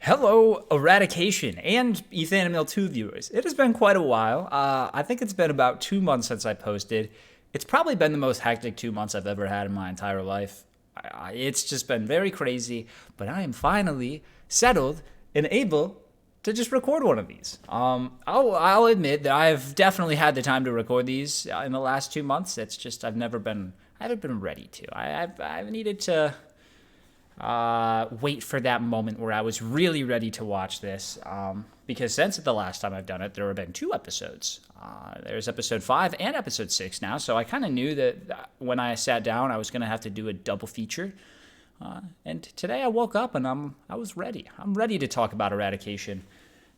Hello, Eradication and Ethanimale 2 viewers. It has been quite a while. I think it's been about 2 months since I posted. It's probably been the most hectic 2 months I've ever had in my entire life. It's just been very crazy, but I am finally settled and able to just record one of these. I'll admit that I've definitely had the time to record these in the last 2 months. It's just I haven't been ready to. I've needed to wait for that moment where I was really ready to watch this. Because since the last time I've done it, there have been 2 episodes. There's episode 5 and episode 6 now, so I kind of knew that when I sat down, I was going to have to do a double feature. And today I woke up and I was ready. I'm ready to talk about Eradication.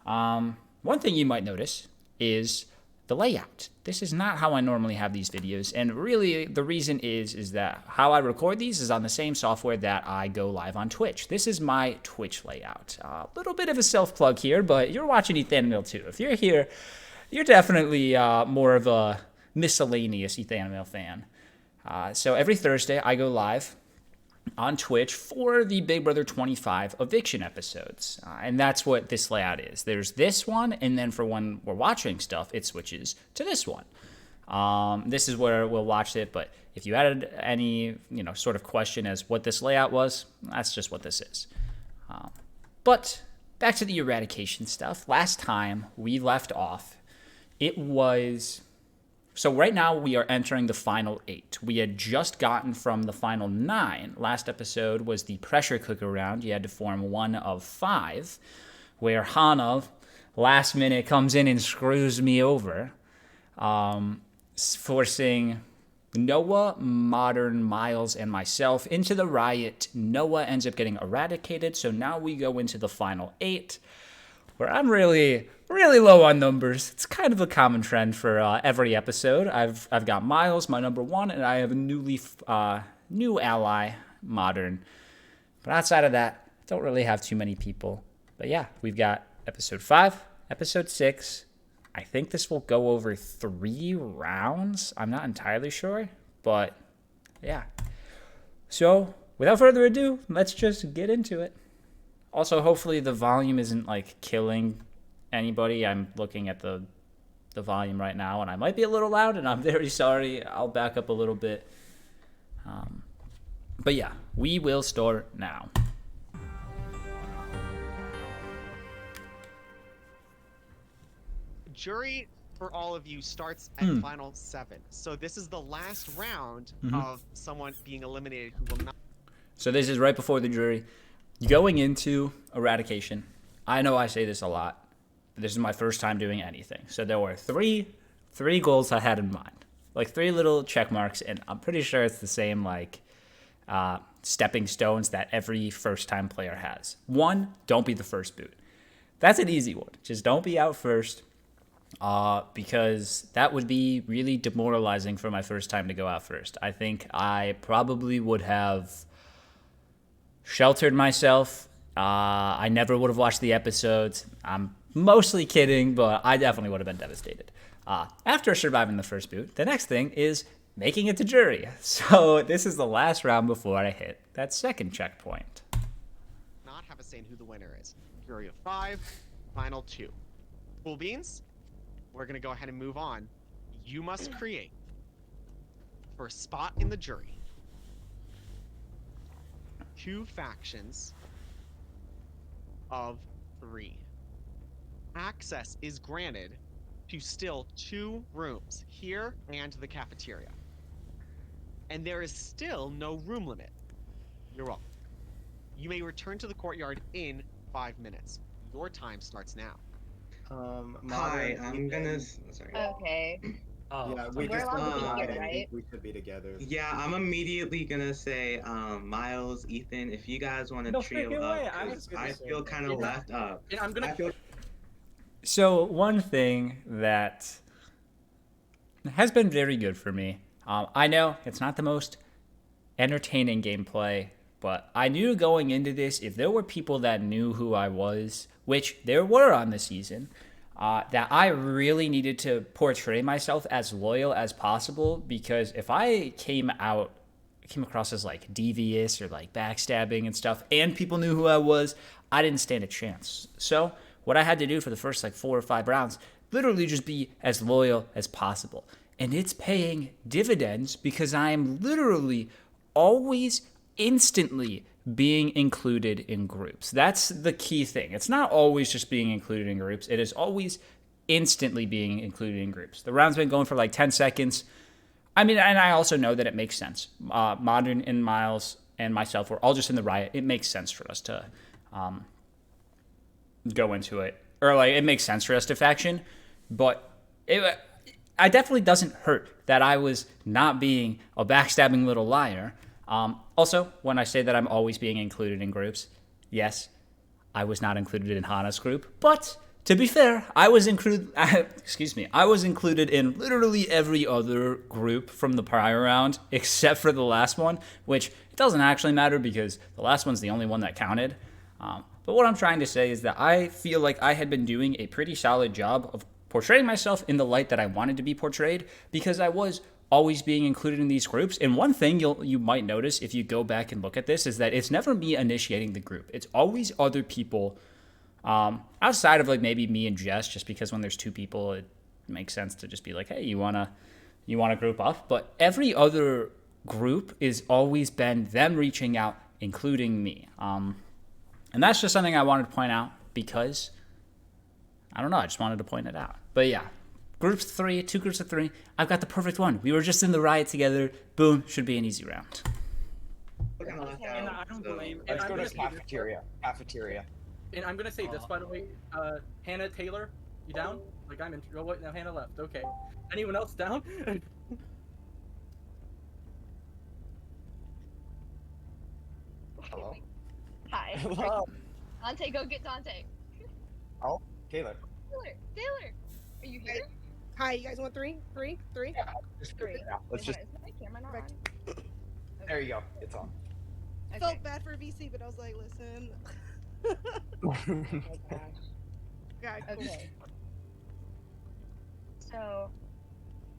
One thing you might notice is the layout. This is not how I normally have these videos, and really the reason is that how I record these is on the same software that I go live on Twitch. This is my Twitch layout. A little bit of a self-plug here, but you're watching Ethanimale 2. If you're here, you're definitely more of a miscellaneous Ethanimale fan. So every Thursday I go live on Twitch for the Big Brother 25 eviction episodes. And that's what this layout is. There's this one, and then for when we're watching stuff, it switches to this one. This is where we'll watch it, but if you had any, sort of question as what this layout was, that's just what this is. But back to the Eradication stuff. Last time we left off, it was... So right now we are entering the final 8. We had just gotten from the final 9. Last episode was the pressure cooker round. You had to form one of 5, where Hana, last minute, comes in and screws me over, forcing Noah, Modern, Miles, and myself into the riot. Noah ends up getting eradicated, so now we go into the final 8, where I'm really low on numbers. It's kind of a common trend for every episode. I've got Miles, my number 1, and I have a new ally, Modern. But outside of that, I don't really have too many people. But yeah, we've got episode 5, episode 6. I think this will go over 3 rounds. I'm not entirely sure, but yeah. So without further ado, let's just get into it. Also, hopefully the volume isn't like killing anybody. I'm looking at the volume right now, and I might be a little loud, and I'm very sorry. I'll back up a little bit. But yeah, we will start now. Jury for all of you starts at final 7. So this is the last round of someone being eliminated who will not. So this is right before the jury. Going into Eradication, I know I say this a lot. This is my first time doing anything. So there were three goals I had in mind. Like 3 little check marks, and I'm pretty sure it's the same stepping stones that every first-time player has. 1, don't be the first boot. That's an easy one. Just don't be out first, because that would be really demoralizing for my first time to go out first. I think I probably would have sheltered myself. I never would have watched the episodes. I'm mostly kidding, but I definitely would have been devastated. After surviving the first boot, the next thing is making it to jury. So this is the last round before I hit that second checkpoint. Not have a say in who the winner is. Jury of 5, final 2. Cool beans? We're gonna go ahead and move on. You must create for a spot in the jury 2 factions of 3. Access is granted to still 2 rooms, here and the cafeteria. And there is still no room limit. You're welcome. You may return to the courtyard in 5 minutes. Your time starts now. Hi, I'm gonna. Sorry. Okay. Oh, Yeah, we we just. allowed to be I here, think right? we should be together. Yeah, I'm immediately gonna say, Miles, Ethan, if you guys want to No trio freaking way, up, I 'cause was gonna I say feel that. kind of left up. And I'm gonna. I feel. So one thing that has been very good for me, I know it's not the most entertaining gameplay, but I knew going into this, if there were people that knew who I was, which there were on the season, that I really needed to portray myself as loyal as possible, because if I came out came across as like devious or like backstabbing and stuff, and people knew who I was, I didn't stand a chance. So what I had to do for the first like 4 or 5 rounds, literally just be as loyal as possible. And it's paying dividends because I am literally always instantly being included in groups. That's the key thing. It's not always just being included in groups. It is always instantly being included in groups. The round's been going for like 10 seconds. I mean, and I also know that it makes sense. Modern and Miles and myself were all just in the riot. It makes sense for us to go into it. Or like, it makes sense for us to faction. But it definitely doesn't hurt that I was not being a backstabbing little liar. Also, when I say that I'm always being included in groups, yes, I was not included in Hana's group, but to be fair, I was included in literally every other group from the prior round, except for the last one, which it doesn't actually matter because the last one's the only one that counted. But what I'm trying to say is that I feel like I had been doing a pretty solid job of portraying myself in the light that I wanted to be portrayed because I was always being included in these groups. And one thing you might notice if you go back and look at this is that it's never me initiating the group. It's always other people outside of like maybe me and Jess, just because when there's 2 people, it makes sense to just be like, hey, you wanna group up? But every other group is always been them reaching out, including me. And that's just something I wanted to point out because I don't know, I just wanted to point it out. But yeah, groups 3, 2 groups of 3. I've got the perfect one. We were just in the riot together. Boom, should be an easy round. And I don't blame. Let's go to cafeteria. And I'm gonna say this, by the way, Hannah Taylor, you down? Like I'm in. Oh wait, now Hannah left. Okay. Anyone else down? Hello. Hi. Hello. Dante, go get Dante. Oh, Taylor. Taylor, are you here? Hi, you guys want three? Three? Yeah, Three. let's just. Is my camera not on? There you go. It's on. I felt bad for VC, but I was like, listen. Oh my gosh. God, cool. Okay. So.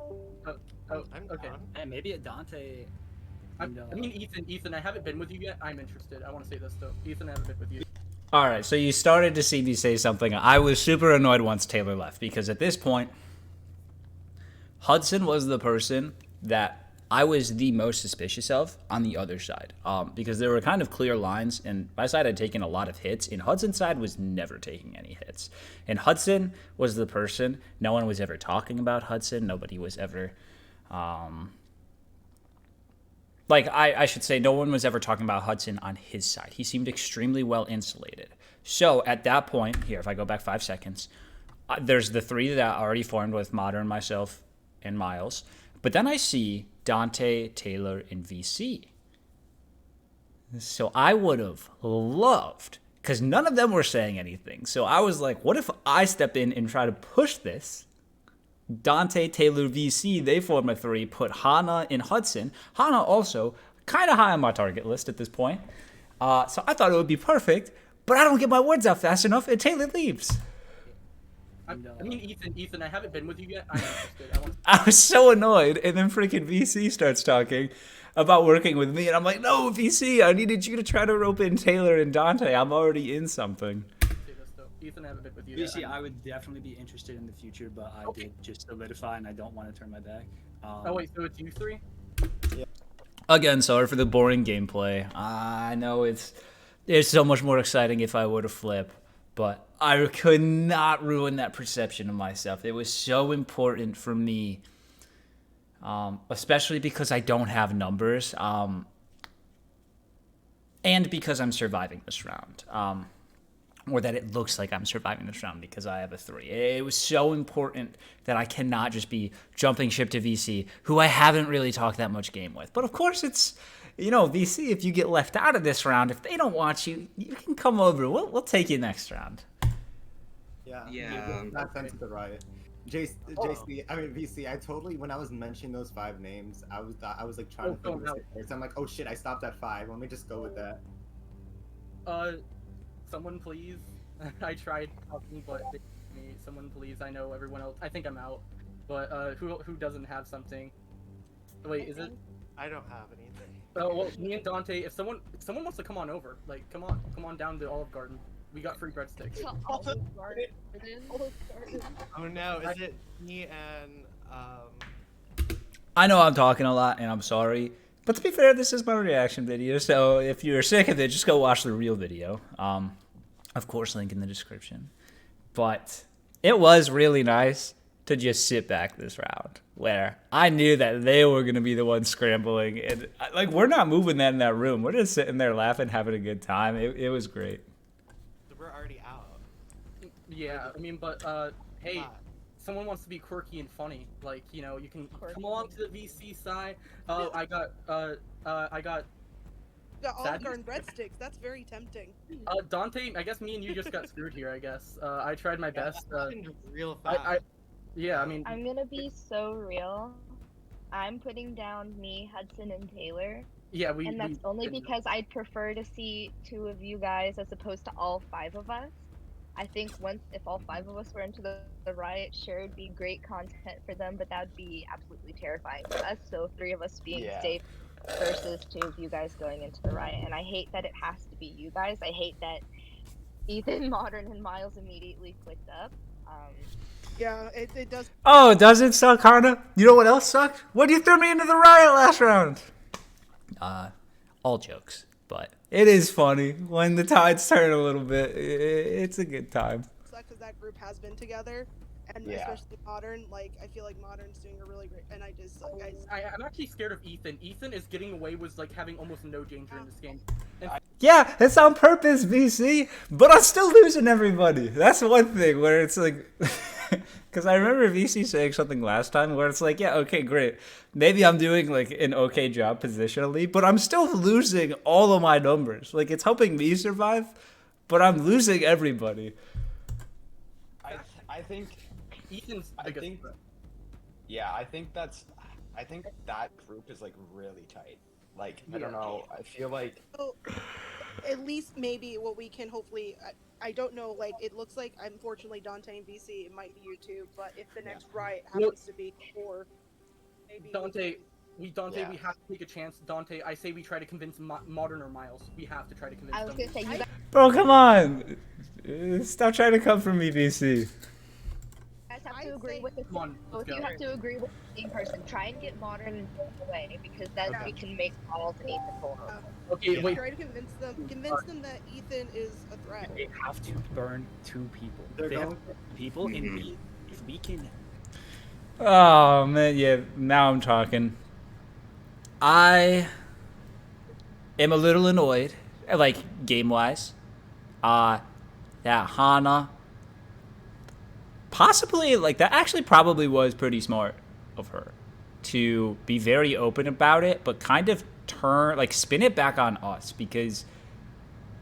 Oh, I'm okay. down. Hey, maybe a Dante. I mean, Ethan, I haven't been with you yet. I'm interested. I want to say this though. Ethan, I haven't been with you. All right, so you started to see me say something. I was super annoyed once Taylor left because at this point, Hudson was the person that I was the most suspicious of on the other side because there were kind of clear lines, and my side had taken a lot of hits, and Hudson's side was never taking any hits. And Hudson was the person, no one was ever talking about Hudson. Nobody was ever... I should say no one was ever talking about Hudson on his side. He seemed extremely well insulated. So at that point, here, if I go back 5 seconds, there's the 3 that already formed with Modern, myself, and Miles. But then I see Dante, Taylor, and VC. So I would have loved, because none of them were saying anything. So I was like, what if I step in and try to push this? Dante, Taylor, VC, they form a 3, put Hana and Hudson. Hana also kind of high on my target list at this point. So I thought it would be perfect, but I don't get my words out fast enough, and Taylor leaves. I mean, Ethan, I haven't been with you yet. I'm interested. I was so annoyed, and then freaking VC starts talking about working with me, and I'm like, no, VC, I needed you to try to rope in Taylor and Dante. I'm already in something. Ethan, I haven't been with you. VC, I would definitely be interested in the future, but I did just solidify, and I don't want to turn my back. Oh wait, so it's you 3? Yeah. Again, sorry for the boring gameplay. I know it's so much more exciting if I were to flip, but I could not ruin that perception of myself. It was so important for me, especially because I don't have numbers, and because I'm surviving this round. Or that it looks like I'm surviving this round because I have a 3. It was so important that I cannot just be jumping ship to VC, who I haven't really talked that much game with. But of course, it's, VC, if you get left out of this round, if they don't want you, you can come over. We'll take you next round. Yeah. Not sense of the riot. VC, I totally, when I was mentioning those 5 names, I was like trying to think of it. I'm like, oh shit, I stopped at 5. Let me just go with that. Someone please. I tried talking, but someone please. I know everyone else. I think I'm out. But who doesn't have something? Wait, is it? I don't have anything. Well, me and Dante, if someone wants to come on over, like come on down to Olive Garden. We got free breadsticks. To Olive Garden. Olive Garden. Oh no, is it me and I know I'm talking a lot, and I'm sorry. But to be fair, this is my reaction video, so if you're sick of it, just go watch the real video. Of course, link in the description. But it was really nice to just sit back this round, where I knew that they were going to be the ones scrambling. And, like, we're not moving that in that room. We're just sitting there laughing, having a good time. It was great. we're already out? Yeah, I mean, but hey, someone wants to be quirky and funny. Like, you know, you can come along to the VC side. Oh, I got The Olive Garden breadsticks. That's very tempting. Dante, I guess me and you just got screwed here. I guess I tried my best. Real fast. Yeah, I mean, I'm gonna be so real. I'm putting down me, Hudson, and Taylor. yeah, And that's only because I'd prefer to see 2 of you guys as opposed to all 5 of us. I think if all 5 of us were into the riot, sure, it'd be great content for them, but that'd be absolutely terrifying for us. So 3 of us being safe versus 2 of you guys going into the riot. And I hate that it has to be you guys. I hate that Ethan, Modern, and Miles immediately clicked up. Yeah, it does. Oh, does it suck, Hana? You know what else sucked? When you threw me into the riot last round. All jokes, but it is funny when the tides turn a little bit. It's a good time. Because that group has been together, and especially Modern. Like, I feel like Modern's doing a really great. And I just, I'm actually scared of Ethan. Ethan is getting away with like having almost no danger in this game. And Yeah, it's on purpose, VC, but I'm still losing everybody. That's one thing where it's like, because I remember VC saying something last time where it's like, yeah, okay, great. Maybe I'm doing like an okay job positionally, but I'm still losing all of my numbers. Like, it's helping me survive, but I'm losing everybody. I think Ethan's I think that group is like really tight. Like, I don't know. I feel like at least maybe what we can hopefully. I don't know. Like, it looks like, unfortunately, Dante and VC, it might be you two. But if the next riot happens to be 4, maybe Dante, we have to take a chance. Dante, I say we try to convince Modern or Miles. We have to try to convince them. I was gonna say you guys. Bro, come on. Stop trying to come for me, VC. Have to agree with the Come on, both let's you go. have to agree with the same person. Try and get Modern away because then we can make Miles and Ethan pull up. Okay, wait. try to convince them that Ethan is a threat. They have to burn 2 people. They're They have going- to burn people, and if we can. Oh, man, yeah, now I'm talking. I am a little annoyed, like, game-wise, that Hana, possibly, like, that actually probably was pretty smart of her to be very open about it, but kind of spin it back on us, because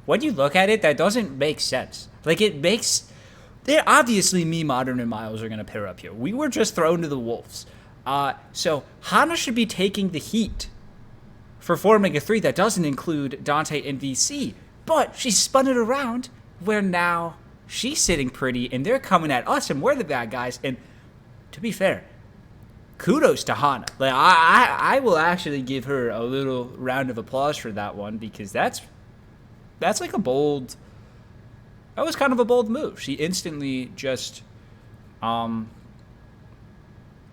when you look at it, that doesn't make sense. Like, obviously me, Modern, and Miles are going to pair up here. We were just thrown to the wolves. So Hana should be taking the heat for forming a 3 that doesn't include Dante and VC. But she spun it around where now she's sitting pretty and they're coming at us and we're the bad guys. And to be fair, kudos to Hana. Like, I will actually give her a little round of applause for that one, because that's like that was kind of a bold move. She instantly just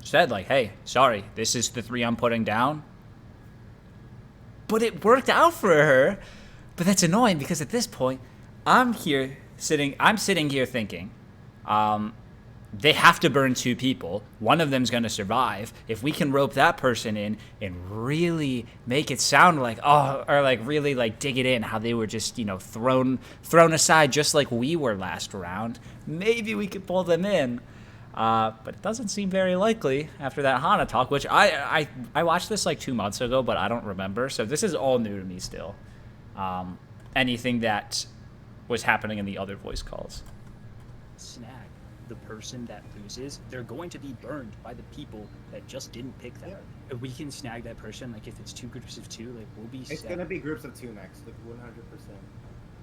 said, like, hey, sorry, this is the 3 I'm putting down. But it worked out for her. But that's annoying, because at this point, I'm sitting here thinking, they have to burn 2 people. One of them's going to survive. If we can rope that person in and really make it sound like, or like really like dig it in how they were just, thrown aside just like we were last round, maybe we could pull them in. But it doesn't seem very likely after that Hana talk, which I watched this like 2 months ago, but I don't remember. So this is all new to me still. Anything that was happening in the other voice calls. Snag the person that loses, they're going to be burned by the people that just didn't pick them. If we can snag that person, like if it's 2 groups of 2, like we'll be It's set. gonna be groups of 2 next, like 100%.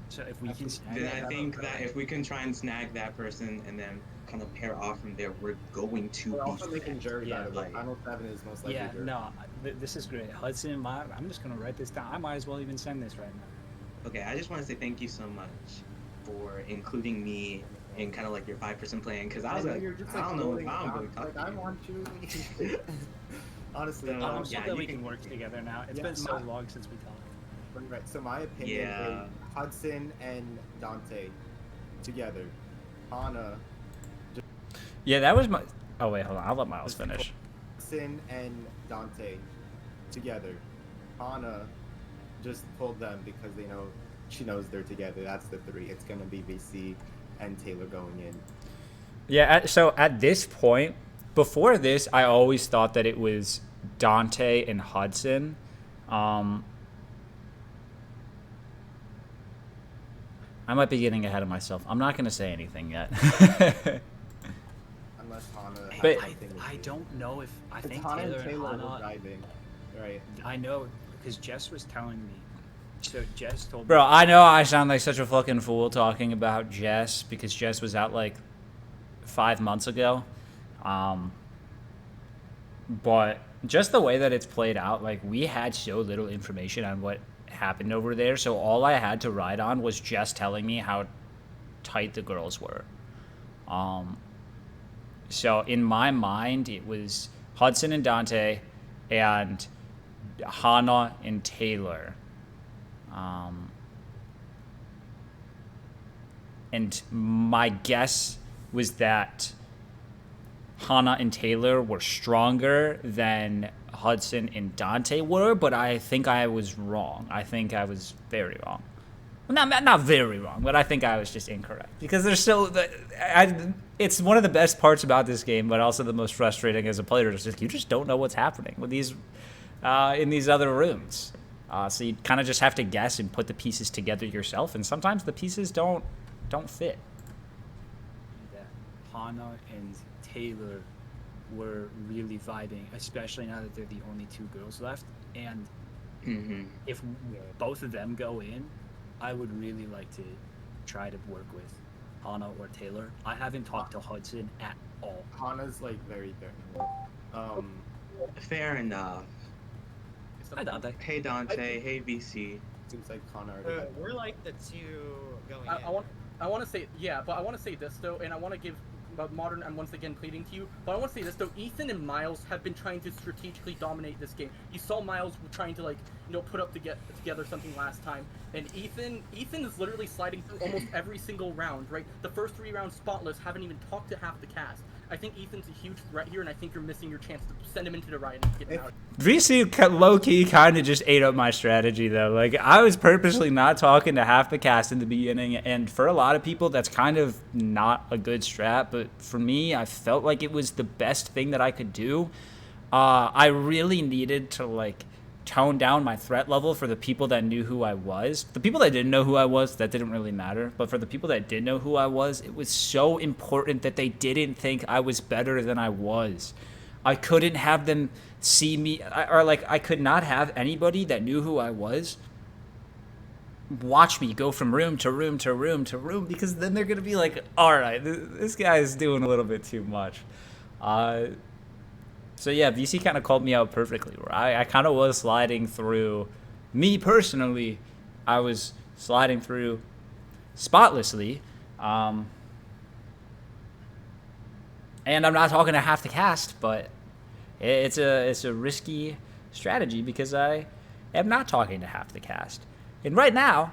So if we can snag Then I that, think that if we can try and snag that person and then kind of pair off from there, we're going to We're be also making jury out of it. like, Final 7 is most likely yeah, jury. no, this is great. Hudson, I'm just gonna write this down. I might as well even send this right now. okay, I just want to say thank you so much for including me in kind of like your 5% plan, because I was like, I don't know if I'm going to talk like, to I you. want you. Honestly, So, I'm so yeah, glad you we can can- work together now. It's Yeah, been so so- long since we talked. right. So my opinion Yeah. is Hudson and Dante together. Hana, Yeah, that was my. Oh wait, hold on. I'll let Miles finish. Hudson and Dante together. Hana just pulled them because they know she knows they're together. That's the 3. It's gonna be VC and Taylor going in. Yeah. So at this point, before this, I always thought that it was Dante and Hudson. I might be getting ahead of myself. I'm not gonna say anything yet. Unless Hana. has But- something with I you. don't know if I It's think Hana Taylor and and Taylor were Hana. driving, right? I know because Jess was telling me. So Jess told Bro, me. I know I sound like such a fucking fool talking about Jess because Jess was out like 5 months ago. But just the way that it's played out, like we had so little information on what happened over there. So all I had to ride on was Jess telling me how tight the girls were. So in my mind, it was Hudson and Dante and Hana and Taylor. And my guess was that Hana and Taylor were stronger than Hudson and Dante were, but I think I was wrong. I think I was very wrong. Well, not very wrong, but I think I was just incorrect because there's so it's one of the best parts about this game, but also the most frustrating as a player. Is just you just don't know what's happening with these in these other rooms. So you kind of just have to guess and put the pieces together yourself, and sometimes the pieces don't fit. That Hana and Taylor were really vibing, especially now that they're the only 2 girls left. And if both of them go in, I would really like to try to work with Hana or Taylor. I haven't talked to Hudson at all. Hana's like very threatening. Fair enough. Hi, Dante. Hey Dante, hey VC. Seems like Hana already. had We're like the 2 going I want to say, yeah, but I want to say this though, and I want to give Modern, I'm once again pleading to you, but I want to say this though, Ethan and Miles have been trying to strategically dominate this game. You saw Miles trying to put up together something last time, and Ethan is literally sliding through almost every single round, right? The first 3 rounds spotless, haven't even talked to half the cast. I think Ethan's a huge threat here, and I think you're missing your chance to send him into the riot and get him out. VC low-key kind of just ate up my strategy, though. Like, I was purposely not talking to half the cast in the beginning, and for a lot of people, that's kind of not a good strat, but for me, I felt like it was the best thing that I could do. I really needed to, tone down my threat level for the people that knew who I was. The people that didn't know who I was, that didn't really matter. But for the people that did know who I was, it was so important that they didn't think I was better than I was. I couldn't have them see me, I could not have anybody that knew who I was watch me go from room to room to room to room, because then they're going to be like, all right, this guy is doing a little bit too much. So yeah, VC kind of called me out perfectly. Where I kind of was sliding through, me personally, I was sliding through spotlessly. And I'm not talking to half the cast, but it's a risky strategy because I am not talking to half the cast. And right now,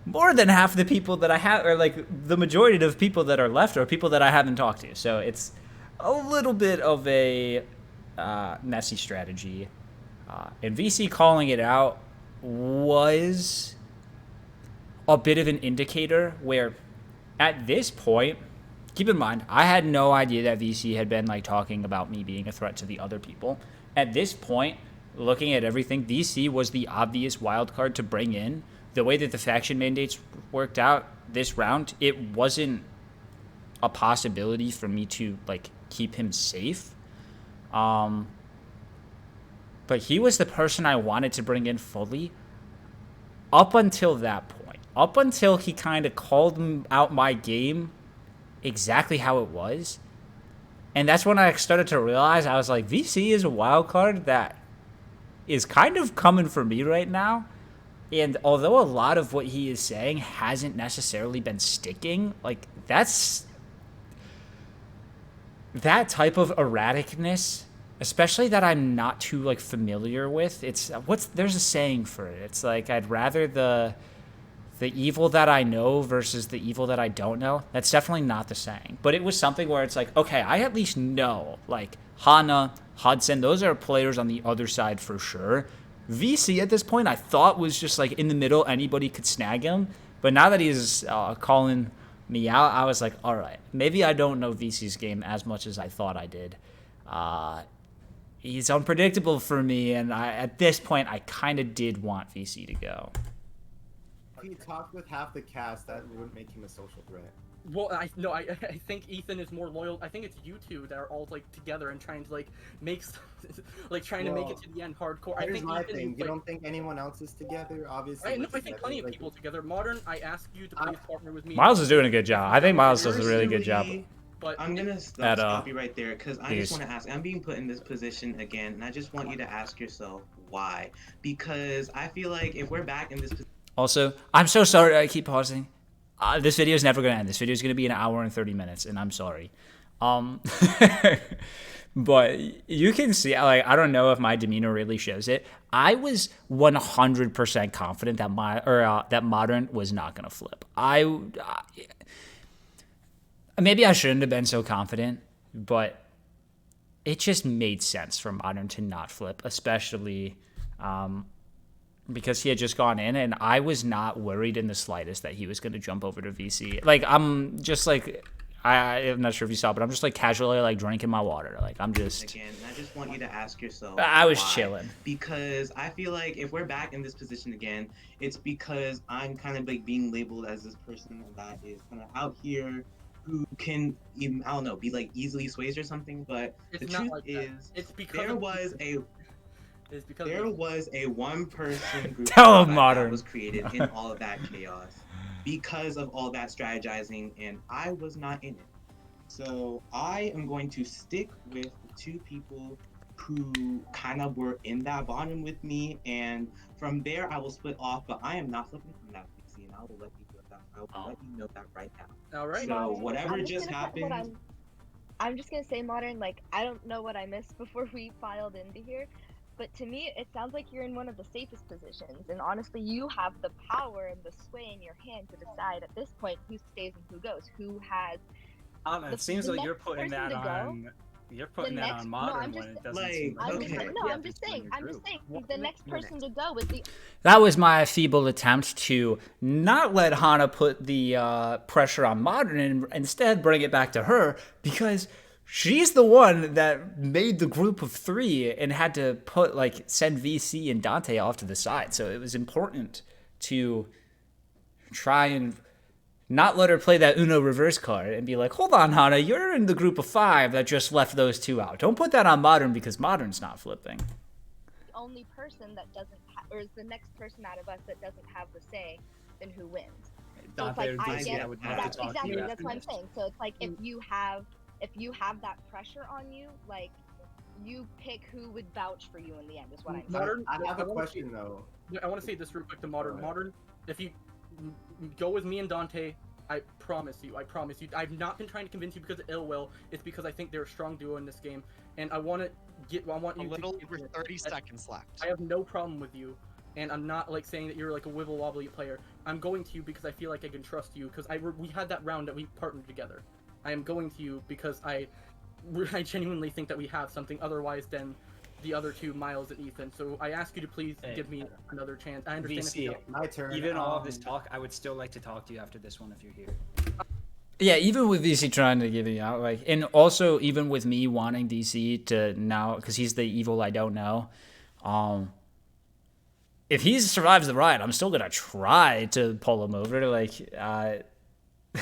more than half the people that I have, or the majority of people that are left, are people that I haven't talked to. So it's a little bit of a messy strategy. And VC calling it out was a bit of an indicator where at this point, keep in mind, I had no idea that VC had been talking about me being a threat to the other people. At this point, looking at everything, VC was the obvious wild card to bring in. The way that the faction mandates worked out this round, it wasn't a possibility for me to keep him safe. But he was the person I wanted to bring in fully up until that point. up until he kind of called out my game exactly how it was. And that's when I started to realize, I was like, VC is a wild card that is kind of coming for me right now. And although a lot of what he is saying hasn't necessarily been sticking, like, that's that type of erraticness, especially that I'm not too, like, familiar with. There's a saying for it. It's like, I'd rather the evil that I know versus the evil that I don't know. That's definitely not the saying. But it was something where it's like, okay, I at least know, like, Hana, Hudson, those are players on the other side for sure. VC at this point I thought was just like in the middle, anybody could snag him. But now that he's calling me out, I was like, all right, maybe I don't know VC's game as much as I thought I did. He's unpredictable for me, and at this point I kind of did want VC to go. If he talked with half the cast, that wouldn't make him a social threat. Well, I think Ethan is more loyal. I think it's you two that are all like together and trying to like make, like trying to make it to the end hardcore. I think my Ethan thing. is, You don't think anyone else is together? Obviously. I think plenty of people together. Modern, I ask you to please partner with me. Miles is doing a good job. I think Miles does a really good job. But I'm gonna stop you right there because I just want to ask. I'm being put in this position again, and I just want you to ask yourself why. Because I feel like if we're back in this. Also, I'm so sorry. I keep pausing. This video is never going to end. This video is going to be an hour and 30 minutes, and I'm sorry. But you can see, like, I don't know if my demeanor really shows it. I was 100% confident that that Modern was not going to flip. Maybe I shouldn't have been so confident, but it just made sense for Modern to not flip, especially because he had just gone in, and I was not worried in the slightest that he was going to jump over to VC. Like, I'm just like, I'm not sure if you saw, but I'm just like casually like drinking my water. Like, I'm just. Again, I just want you to ask yourself. I was why. chilling. Because I feel like if we're back in this position again, it's because I'm kind of like being labeled as this person that is kind of out here who can, even, I don't know, be like easily swayed or something. But it's the not truth like is, it's because there was a one-person group that was created in all of that chaos because of all that strategizing, and I was not in it. So I am going to stick with the two people who kind of were in that bottom with me, and from there I will split off. But I am not flipping from that PC, and I will let you know that. I will let you know that right now. All right. So whatever just happened. I'm just gonna say, Modern. Like, I don't know what I missed before we filed into here. But to me, it sounds like you're in one of the safest positions, and honestly, you have the power and the sway in your hand to decide at this point who stays and who goes, who has. It seems like you're putting that on. You're putting that on Modern when it doesn't seem like. I'm just saying. The next person to go is the. That was my feeble attempt to not let Hana put the pressure on Modern and instead bring it back to her, because she's the one that made the group of three and had to send VC and Dante off to the side. So it was important to try and not let her play that Uno reverse card and be like, hold on, Hana, you're in the group of five that just left those two out. Don't put that on Modern because Modern's not flipping. The only person that doesn't or is the next person out of us that doesn't have the say, then who wins? So it's like, I get exactly, that's what I'm saying. So it's like, if you have that pressure on you, like, you pick who would vouch for you in the end, is what I'm saying. Modern, I have a question though. I want to say this real quick to Modern. Modern, if you go with me and Dante, I promise you. I've not been trying to convince you because of ill will. It's because I think they're a strong duo in this game, and I want you a little over 30 seconds left. I have no problem with you, and I'm not like saying that you're like a wibble wobbly player. I'm going to you because I feel like I can trust you, because we had that round that we partnered together. I am going to you because I genuinely think that we have something otherwise than the other two, Miles and Ethan. So I ask you to please give me another chance. I understand. VC, my turn. Even all of this talk, I would still like to talk to you after this one if you're here. Yeah, even with VC trying to give me out, like, and also even with me wanting DC to now, because he's the evil I don't know. If he survives the ride, I'm still gonna try to pull him over. Like,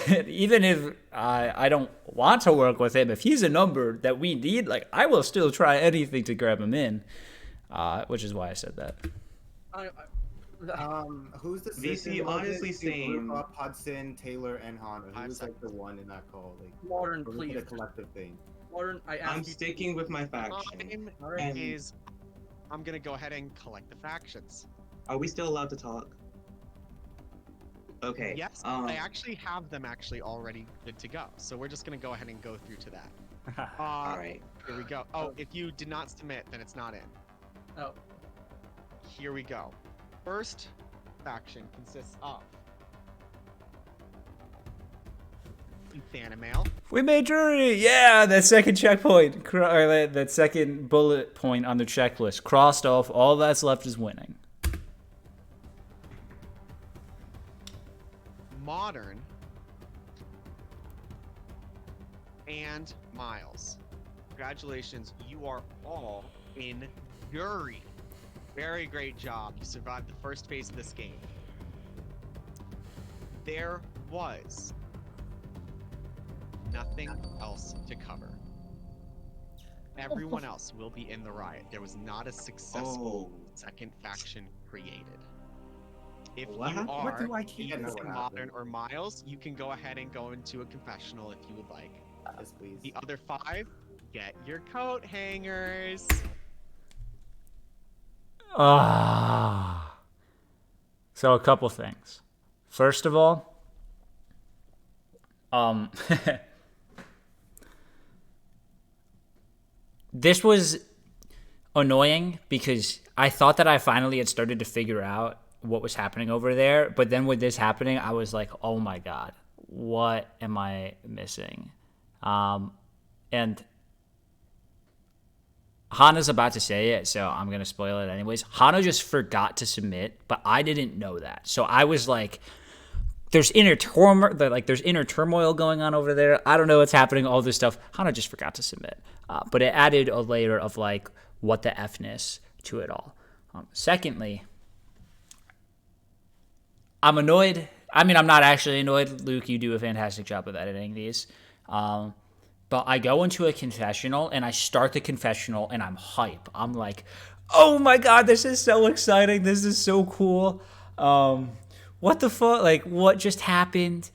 even if I don't want to work with him, if he's a number that we need, like, I will still try anything to grab him in, which is why I said that. Who's the VC, system? honestly, To group same. up Hudson, Taylor, and Hana. Who 5 was like the seconds. one in that call? Like, Modern, or was it please. a collective thing? Modern, I ask I'm you. sticking with my faction. Time And is. I'm gonna go ahead and collect the factions. are we still allowed to talk? Okay. Yes, I actually have them already good to go. So we're just gonna go ahead and go through to that. All right. Here we go. Oh, if you did not submit, then it's not in. Oh. Here we go. First faction consists of Ethanimale, We made jury. Yeah, that second checkpoint, or that second bullet point on the checklist crossed off. All that's left is winning. Modern, and Miles. Congratulations, you are all in jury. Very great job. You survived the first phase of this game. There was nothing else to cover. Everyone else will be in the riot. There was not a successful second faction created. If What you happened? are What do I keep? either What Modern happened? or Miles, you can go ahead and go into a confessional if you would like. Yes, please. The other 5, get your coat hangers. So a couple things. First of all, this was annoying because I thought that I finally had started to figure out what was happening over there, but then with this happening, I was like, oh my god, what am I missing? And Hana's about to say it, so I'm going to spoil it anyways. Hana just forgot to submit, but I didn't know that. So I was like, there's inner turmoil going on over there. I don't know what's happening, all this stuff. Hana just forgot to submit. But it added a layer of like, what the F-ness to it all. Secondly, I'm annoyed. I mean, I'm not actually annoyed. Luke, you do a fantastic job of editing these. But I go into a confessional and I start the confessional and I'm hype. I'm like, oh my god, this is so exciting. This is so cool. What the fuck? Like, what just happened?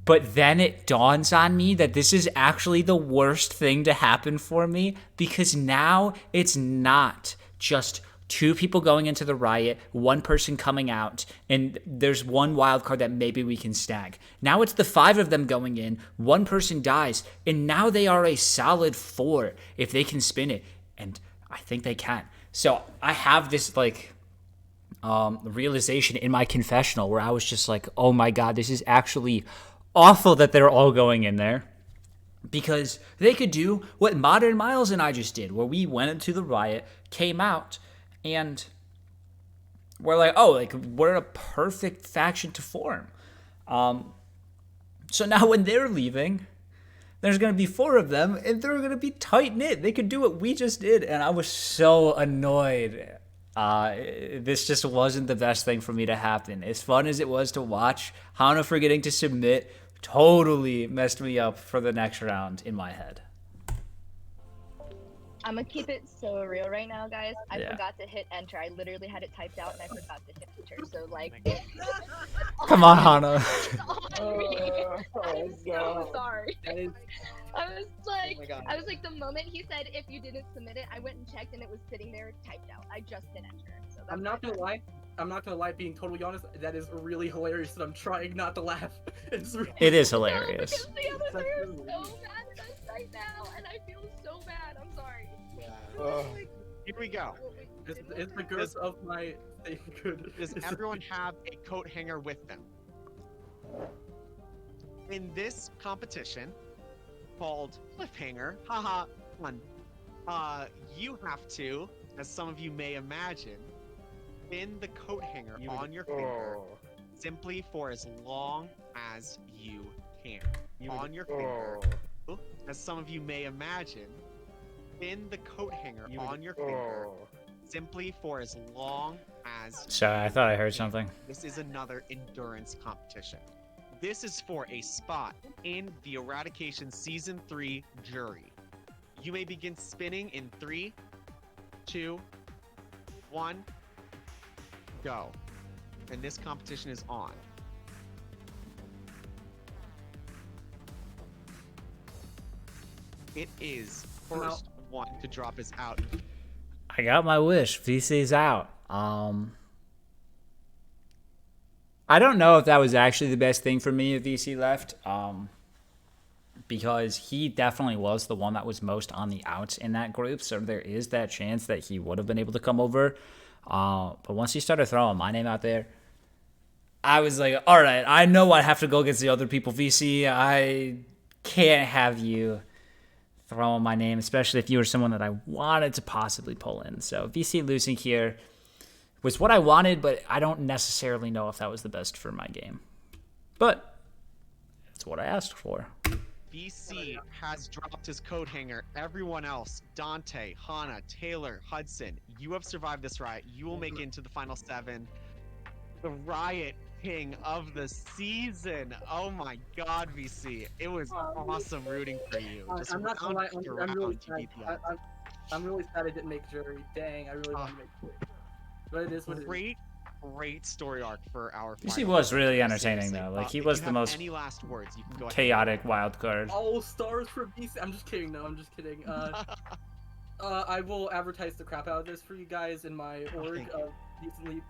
But then it dawns on me that this is actually the worst thing to happen for me because now it's not just 2 people going into the riot, 1 person coming out, and there's 1 wild card that maybe we can snag. Now it's the 5 of them going in, 1 person dies, and now they are a solid 4 if they can spin it, and I think they can. So I have this like realization in my confessional where I was just like, oh my god, this is actually awful that they're all going in there. Because they could do what Modern Miles and I just did, where we went into the riot, came out, and we're like, oh, like we're a perfect faction to form. So now when they're leaving, there's going to be 4 of them, and they're going to be tight-knit. They could do what we just did, and I was so annoyed. This just wasn't the best thing for me to happen. As fun as it was to watch, Hana forgetting to submit totally messed me up for the next round in my head. I'm gonna keep it so real right now, guys. I Yeah. forgot to hit enter. I literally had it typed out and I forgot to hit enter. So like, Come on, Hana. I'm so sorry. That is, I was like, my God. I was like, the moment he said if you didn't submit it, I went and checked and it was sitting there typed out. I just hit enter. So that's I'm not gonna lie. I'm not gonna lie. Being totally honest, that is really hilarious, and I'm trying not to laugh. It's really... It is No, hilarious. because the other three are so mad at us right now, and I feel so bad. I'm sorry. Like, Here we go. It's the girth of my thing. Good. Does everyone have a coat hanger with them? In this competition, called Cliffhanger, haha, fun. You have to, as some of you may imagine, pin the coat hanger on your finger simply for as long as you can. On your finger, as some of you may imagine, pin the coat hanger on your finger simply for as long as. Sorry, I thought I heard something. This is another endurance competition. This is for a spot in the Eradication Season 3 jury. You may begin spinning in 3, 2, 1. go. And this competition is on. It is first one to drop is out. I got my wish. VC's out. I don't know if that was actually the best thing for me if VC left. Because he definitely was the one that was most on the outs in that group. So there is that chance that he would have been able to come over. But once he started throwing my name out there, I was like, all right, I know I have to go against the other people. VC, I can't have you throwing my name, especially if you were someone that I wanted to possibly pull in. So VC losing here was what I wanted, but I don't necessarily know if that was the best for my game. But it's what I asked for. VC has dropped his coat hanger. Everyone else, Dante, Hana, Taylor, Hudson, you have survived this riot. You will make it into the final 7. The Riot King of the season. Oh my God, VC. It was awesome rooting for you. Just I'm not gonna lie, I'm really sad. odds. I'm really sad I didn't make jury. Dang, I really wanted to make jury. But it is what it is. Great story arc for our VC was really entertaining though. Like he was the most any last words, you can go chaotic wild card. All stars for VC. I'm just kidding. No, I'm just kidding. I will advertise the crap out of this for you guys in my org. Decently,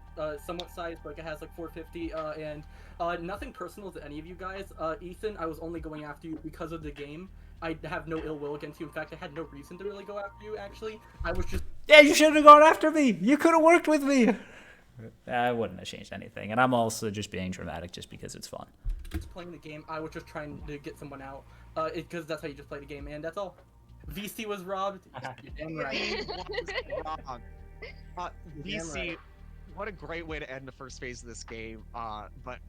somewhat sized, like it has like 450. And nothing personal to any of you guys. Ethan, I was only going after you because of the game. I have no ill will against you. In fact, I had no reason to really go after you. Actually, I was just. Yeah, you should have gone after me. You could have worked with me. I wouldn't have changed anything, and I'm also just being dramatic just because it's fun. Just playing the game. I was just trying to get someone out, because that's how you just play the game, and that's all. VC was robbed. Damn right. VC, what a great way to end the first phase of this game, but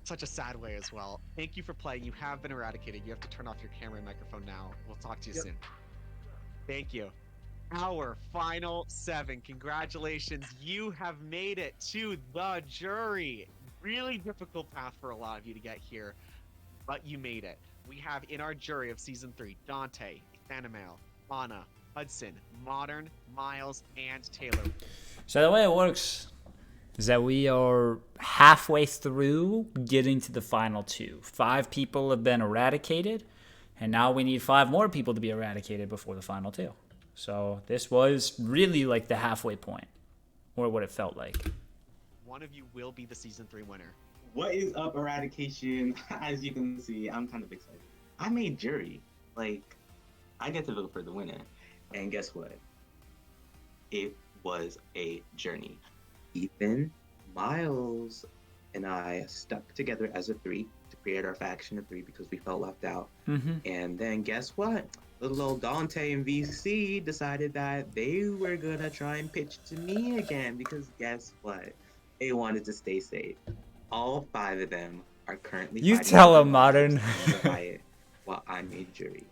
such a sad way as well. Thank you for playing. You have been eradicated. You have to turn off your camera and microphone now. We'll talk to you soon. Thank you. Our final 7. Congratulations. You have made it to the jury. Really difficult path for a lot of you to get here, but you made it. We have in our jury of season 3, Dante, Ethanimale, Anna, Hudson, Modern, Miles, and Taylor. So the way it works is that we are halfway through getting to the final 2. 5 people have been eradicated, and now we need 5 more people to be eradicated before the final 2. So this was really like the halfway point, or what it felt like. One of you will be the season 3 winner. What is up, Eradication? As you can see, I'm kind of excited. I made jury. Like, I get to vote for the winner. And guess what? It was a journey. Ethan, Miles, and I stuck together as a 3 to create our faction of 3 because we felt left out. And then guess what? Little old Dante and VC decided that they were gonna try and pitch to me again because guess what? They wanted to stay safe. All 5 of them are currently. You tell them, Modern. While I made jury.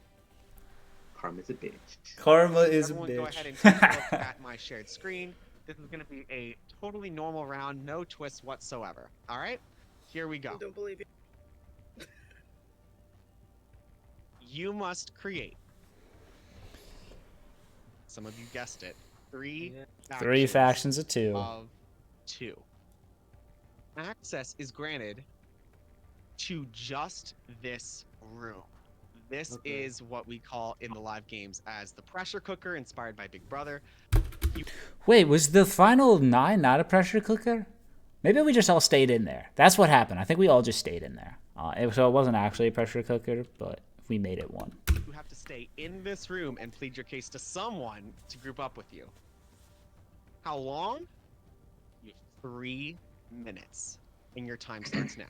Karma's a bitch. Karma is a Everyone bitch. go ahead and take a look at my shared screen. This is gonna be a totally normal round, no twists whatsoever. All right, here we go. I don't believe you. You must create. Some of you guessed it. 3 factions of 2. Of 2. Access is granted to just this room. This is what we call in the live games as the pressure cooker, inspired by Big Brother. Wait, was the final 9 not a pressure cooker? Maybe we just all stayed in there. That's what happened. I think we all just stayed in there. So it wasn't actually a pressure cooker, but we made it one. You have to stay in this room and plead your case to someone to group up with you. How long? You have 3 minutes, and your time starts now.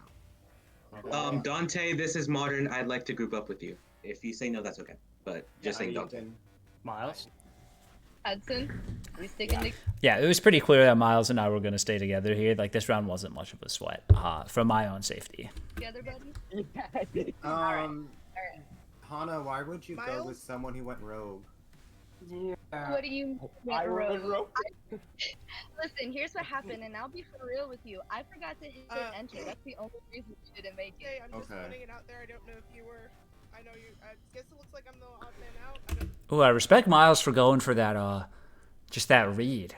Dante, this is Modern. I'd like to group up with you. If you say no, that's okay. But just saying Dante. Miles? Hudson, we sticking together? Yeah, it was pretty clear that Miles and I were going to stay together here. Like, this round wasn't much of a sweat for my own safety. Together, buddy? Hana, why would you go Miles? with someone who went rogue? What do you I went rogue. Listen, here's what happened, and I'll be for real with you. I forgot to hit enter. That's the only reason you didn't make Okay, it. I'm just putting it out there. I don't know if you were. I know you. I guess it looks like I'm the odd man out. Ooh, I respect Miles for going for that just that read,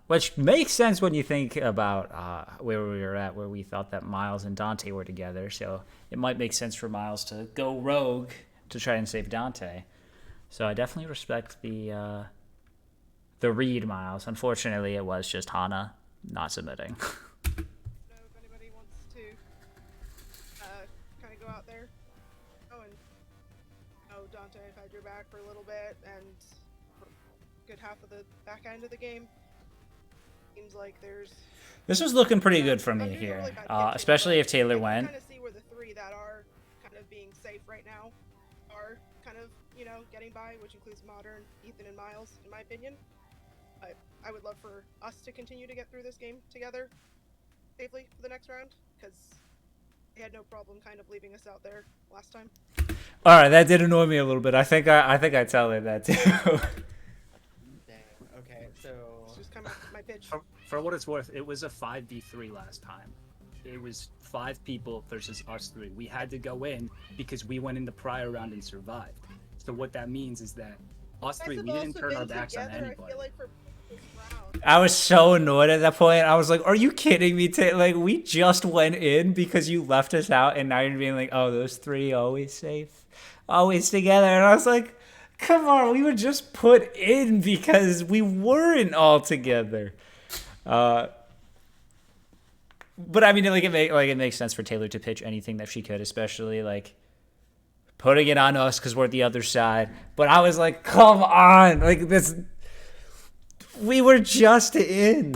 which makes sense when you think about where we were at, where we thought that Miles and Dante were together. So it might make sense for Miles to go rogue to try and save Dante. So I definitely respect the read, Miles. Unfortunately, it was just Hana not submitting. If anybody wants to kind of go out there. Oh, and Dante, I've had your back for a little bit, and for a good half of the back end of the game, seems like there's. This was looking pretty good for me here, especially if Taylor went. Kind of see where the three that are kind of being safe right now are kind of, getting by, which includes Modern, Ethan, and Miles, in my opinion. I would love for us to continue to get through this game together safely for the next round, because they had no problem kind of leaving us out there last time. All right, that did annoy me a little bit. I think I tell her that too. Dang. Okay, so It's just kind of my pitch. For what it's worth, it was a 5v3 last time. It was 5 people versus us 3. We had to go in because we went in the prior round and survived. So what that means is that us 3, we didn't turn our backs on anybody. I feel like for this round. I was so annoyed at that point. I was like, "Are you kidding me? Like, we just went in because you left us out, and now you're being like, oh, those 3 always safe, always together." And I was like, "Come on, we were just put in because we weren't all together." But I mean, it makes sense for Taylor to pitch anything that she could, especially like putting it on us because we're the other side. But I was like, "Come on, like this." We were just in.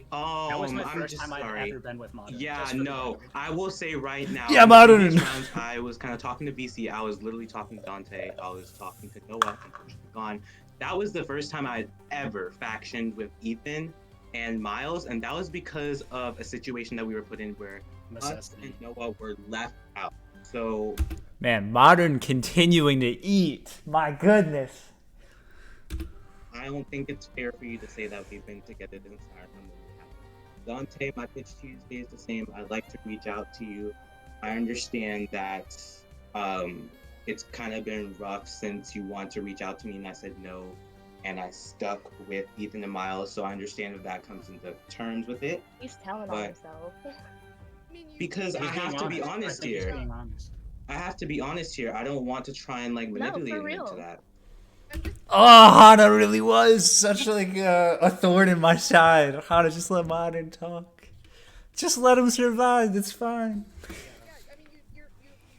That was my I'm first just time I've sorry. ever been with Modern. Yeah, no, I will say right now. Yeah, in the Modern. previous rounds, I was kind of talking to BC. I was literally talking to Dante. I was talking to Noah. Unfortunately gone. That was the first time I'd ever factioned with Ethan and Miles, and that was because of a situation that we were put in where us and Noah were left out. So, Man, Modern continuing to eat. My goodness. I don't think it's fair for you to say that we've been together the entire time that we have. Dante, my pitch to you stays the same. I'd like to reach out to you. I understand that it's kind of been rough since you want to reach out to me and I said no, and I stuck with Ethan and Miles, so I understand if that comes into terms with it. He's telling on himself. Because I have to be honest here. I have to be honest here. I don't want to try and like manipulate him into that. Oh, Hana really was such like a thorn in my side. Hana, just let Modern talk. Just let him survive. It's fine. Yeah, I mean, you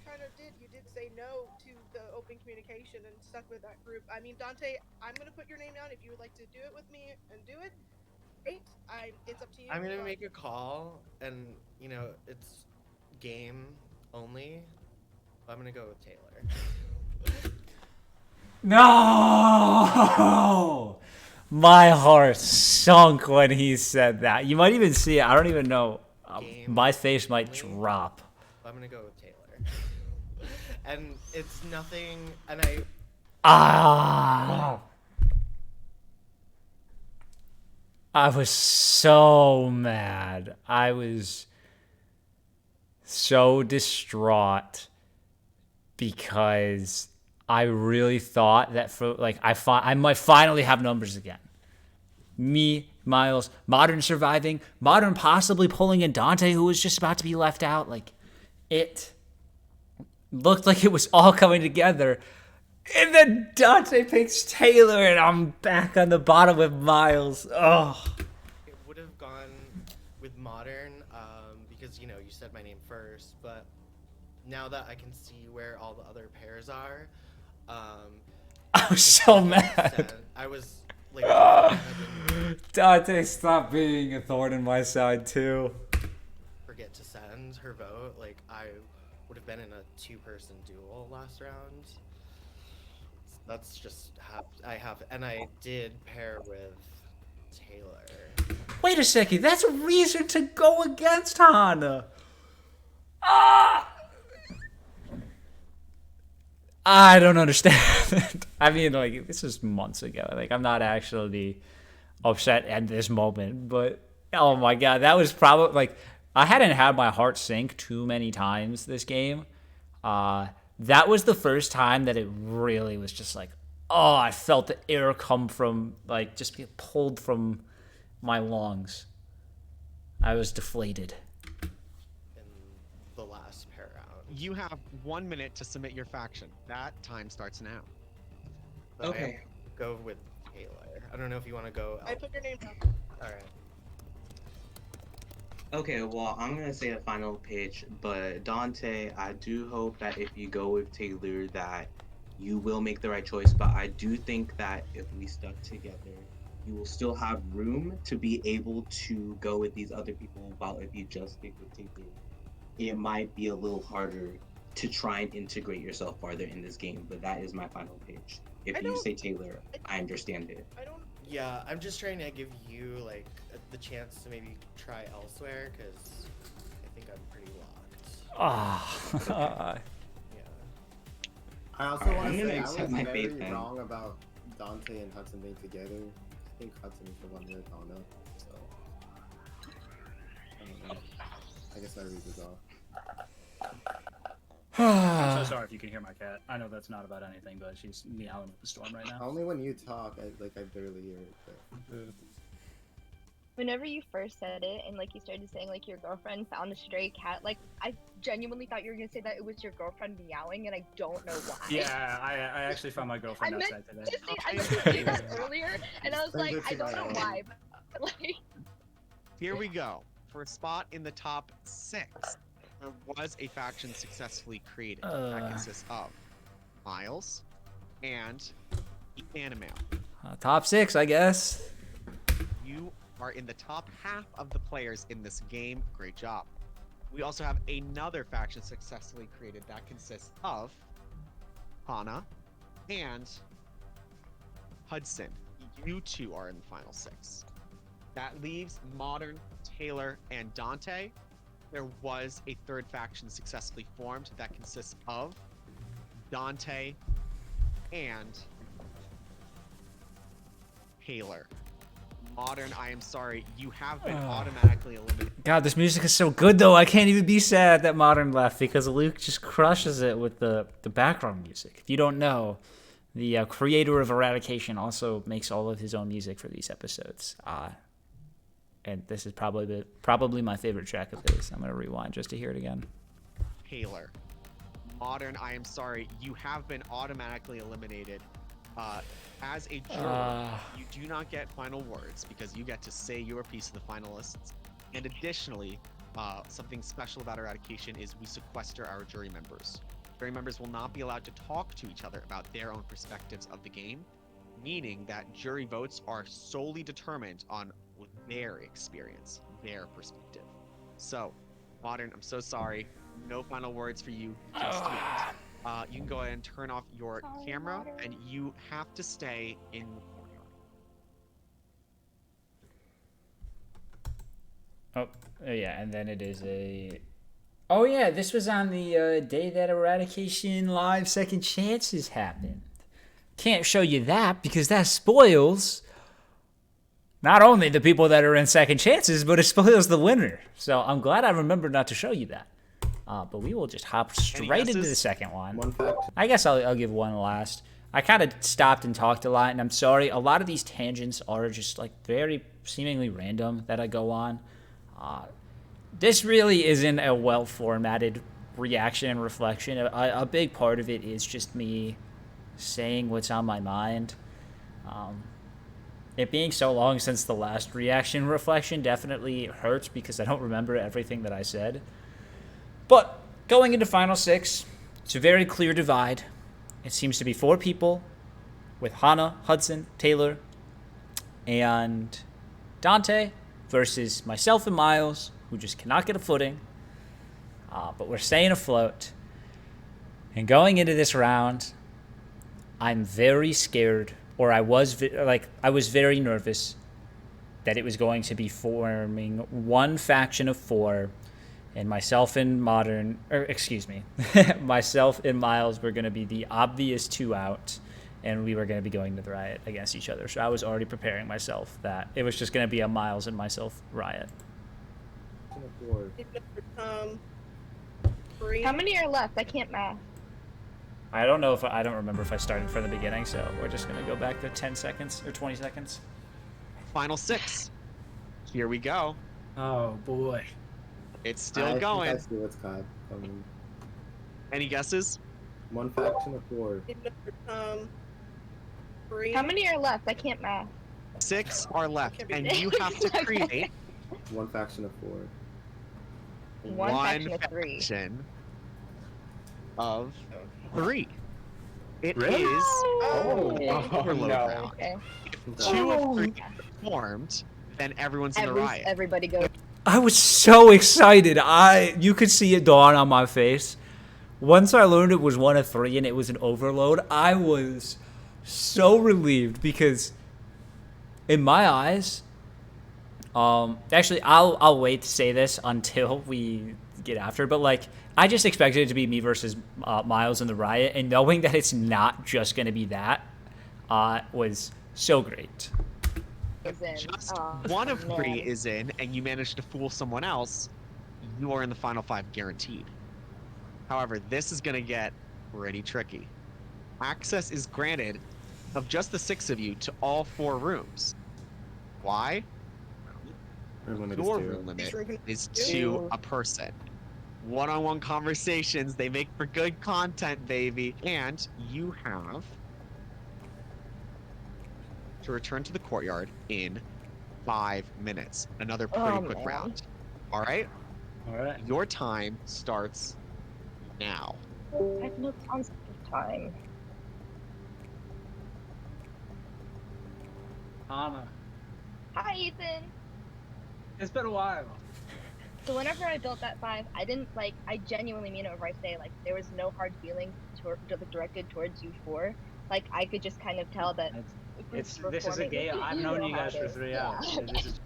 kind of did. You did say no to the open communication and stuck with that group. I mean, Dante, I'm gonna put your name down if you would like to do it with me and do it. Great. It's up to you. I'm gonna make a call, and it's game only. I'm gonna go with Taylor. No! My heart sunk when he said that. You might even see it. I don't even know. My face might drop. I'm gonna go with Taylor. And it's nothing, and I was so mad. I was so distraught because I really thought that for like I might finally have numbers again. Me, Miles, Modern surviving, Modern possibly pulling in Dante, who was just about to be left out. Like, it looked like it was all coming together. And then Dante picks Taylor, and I'm back on the bottom with Miles. Oh. it would have gone with Modern, because you said my name first, but now that I can see where all the other pairs are, I was so mad. I was like, Dante, stop being a thorn in my side too. Forget to send her vote. Like, I would have been in a 2-person duel last round. That's just and I did pair with Taylor. Wait a second, that's a reason to go against Hana. I don't understand. I mean, like, this is months ago. Like, I'm not actually upset at this moment, but oh my god, that was probably like I hadn't had my heart sink too many times this game. That was the first time that it really was just like, Oh, I felt the air come from, like, just be pulled from my lungs. I was deflated. In the last pair round. You have 1 minute to submit your faction. That time starts now. But Okay. Go with Taylor. I don't know if you want to go. I put your name down. All right. Okay, well, I'm gonna say the final pitch, but Dante, I do hope that if you go with Taylor, that you will make the right choice. But I do think that if we stuck together, you will still have room to be able to go with these other people. While if you just stick with Taylor, it might be a little harder to try and integrate yourself farther in this game. But that is my final pitch. If you say Taylor, I understand it. I don't. Yeah, I'm just trying to give you like the chance to maybe try elsewhere because I think I'm pretty locked. Ah. Yeah. I also Alright, want I'm to gonna say I was accept my very fate then. wrong about Dante and Hudson being together. I think Hudson is the one with Anna, so I don't know. I guess I read this off. I'm so sorry if you can hear my cat. I know that's not about anything, but she's meowing with the storm right now. Only when you talk, I barely hear it. But... Whenever you first said it and like you started saying like your girlfriend found a stray cat, like I genuinely thought you were gonna say that it was your girlfriend meowing, and I don't know why. Yeah, I actually found my girlfriend outside today. I meant to say that earlier, and I was like, I don't know why, but like. Here we go. For a spot in the top 6, there was a faction successfully created that consists of Miles and Ethanimale. Top 6, I guess. You are in the top half of the players in this game. Great job. We also have another faction successfully created that consists of Hana and Hudson. You two are in the final 6. That leaves Modern, Taylor, and Dante. There was a third faction successfully formed that consists of Dante and Taylor. Modern, I am sorry, you have been automatically eliminated. God, this music is so good, though. I can't even be sad that Modern left because Luke just crushes it with the background music. If you don't know, the creator of Eradication also makes all of his own music for these episodes. And this is probably my favorite track of his. I'm going to rewind just to hear it again. Taylor. Modern, I am sorry, you have been automatically eliminated. As a juror, you do not get final words because you get to say your piece of the finalists. And additionally, something special about Eradication is we sequester our jury members. Jury members will not be allowed to talk to each other about their own perspectives of the game, meaning that jury votes are solely determined on their experience, their perspective. So, Modern, I'm so sorry. No final words for you just yet. You can go ahead and turn off your camera, and you have to stay in the courtyard. Oh, yeah, and then it is a... Oh, yeah, this was on the day that Eradication Live Second Chances happened. Can't show you that because that spoils not only the people that are in Second Chances, but it spoils the winner. So I'm glad I remembered not to show you that. But we will just hop straight into the second one. I guess I'll give one last. I kind of stopped and talked a lot, and I'm sorry. A lot of these tangents are just like very seemingly random that I go on. This really isn't a well-formatted reaction and reflection. A big part of it is just me saying what's on my mind. It being so long since the last reaction reflection definitely hurts because I don't remember everything that I said. But going into Final 6, it's a very clear divide. It seems to be 4 people with Hana, Hudson, Taylor, and Dante versus myself and Miles, who just cannot get a footing. But we're staying afloat. And going into this round, I'm very scared, or I was very nervous that it was going to be forming one faction of 4. And myself and myself and Miles were going to be the obvious 2 out, and we were going to be going to the riot against each other. So I was already preparing myself that it was just going to be a Miles and myself riot. How many are left? I can't math. I don't know if I don't remember if I started from the beginning, so we're just gonna go back to 10 seconds or 20 seconds. Final 6. Here we go. Oh boy. It's still I going. think I see what's coming. Any guesses? One faction of 4. 3. How many are left? I can't math. 6 are left, Can't be and you have to Okay. create One faction of 4. One faction of 3. faction of 3. It Really? is Oh, overload no. round. okay. If 2 of 3 are formed, then everyone's in the riot. Everybody goes. I was so excited. You could see it dawn on my face. Once I learned it was 1 of 3 and it was an overload, I was so relieved because in my eyes, actually I'll wait to say this until we get after it, but like I just expected it to be me versus Miles in the riot, and knowing that it's not just going to be that was so great. Just 1 of 3 is in, and you manage to fool someone else, you are in the final 5 guaranteed. However, this is going to get pretty tricky. Access is granted of just the 6 of you to all 4 rooms. Why? Room limit Your is 2. room limit Room is two. 2 a person. One-on-one conversations, they make for good content, baby. And you have to return to the courtyard in 5 minutes. Another pretty quick round. All right? All right. Your time starts now. I have no concept of time. Anna, Hi, Ethan. it's been a while. So whenever I built that 5, I didn't like. I genuinely mean it whenever I say like there was no hard feelings directed towards you 4. Like I could just kind of tell that. This is a game. I've known you guys for 3 hours. This is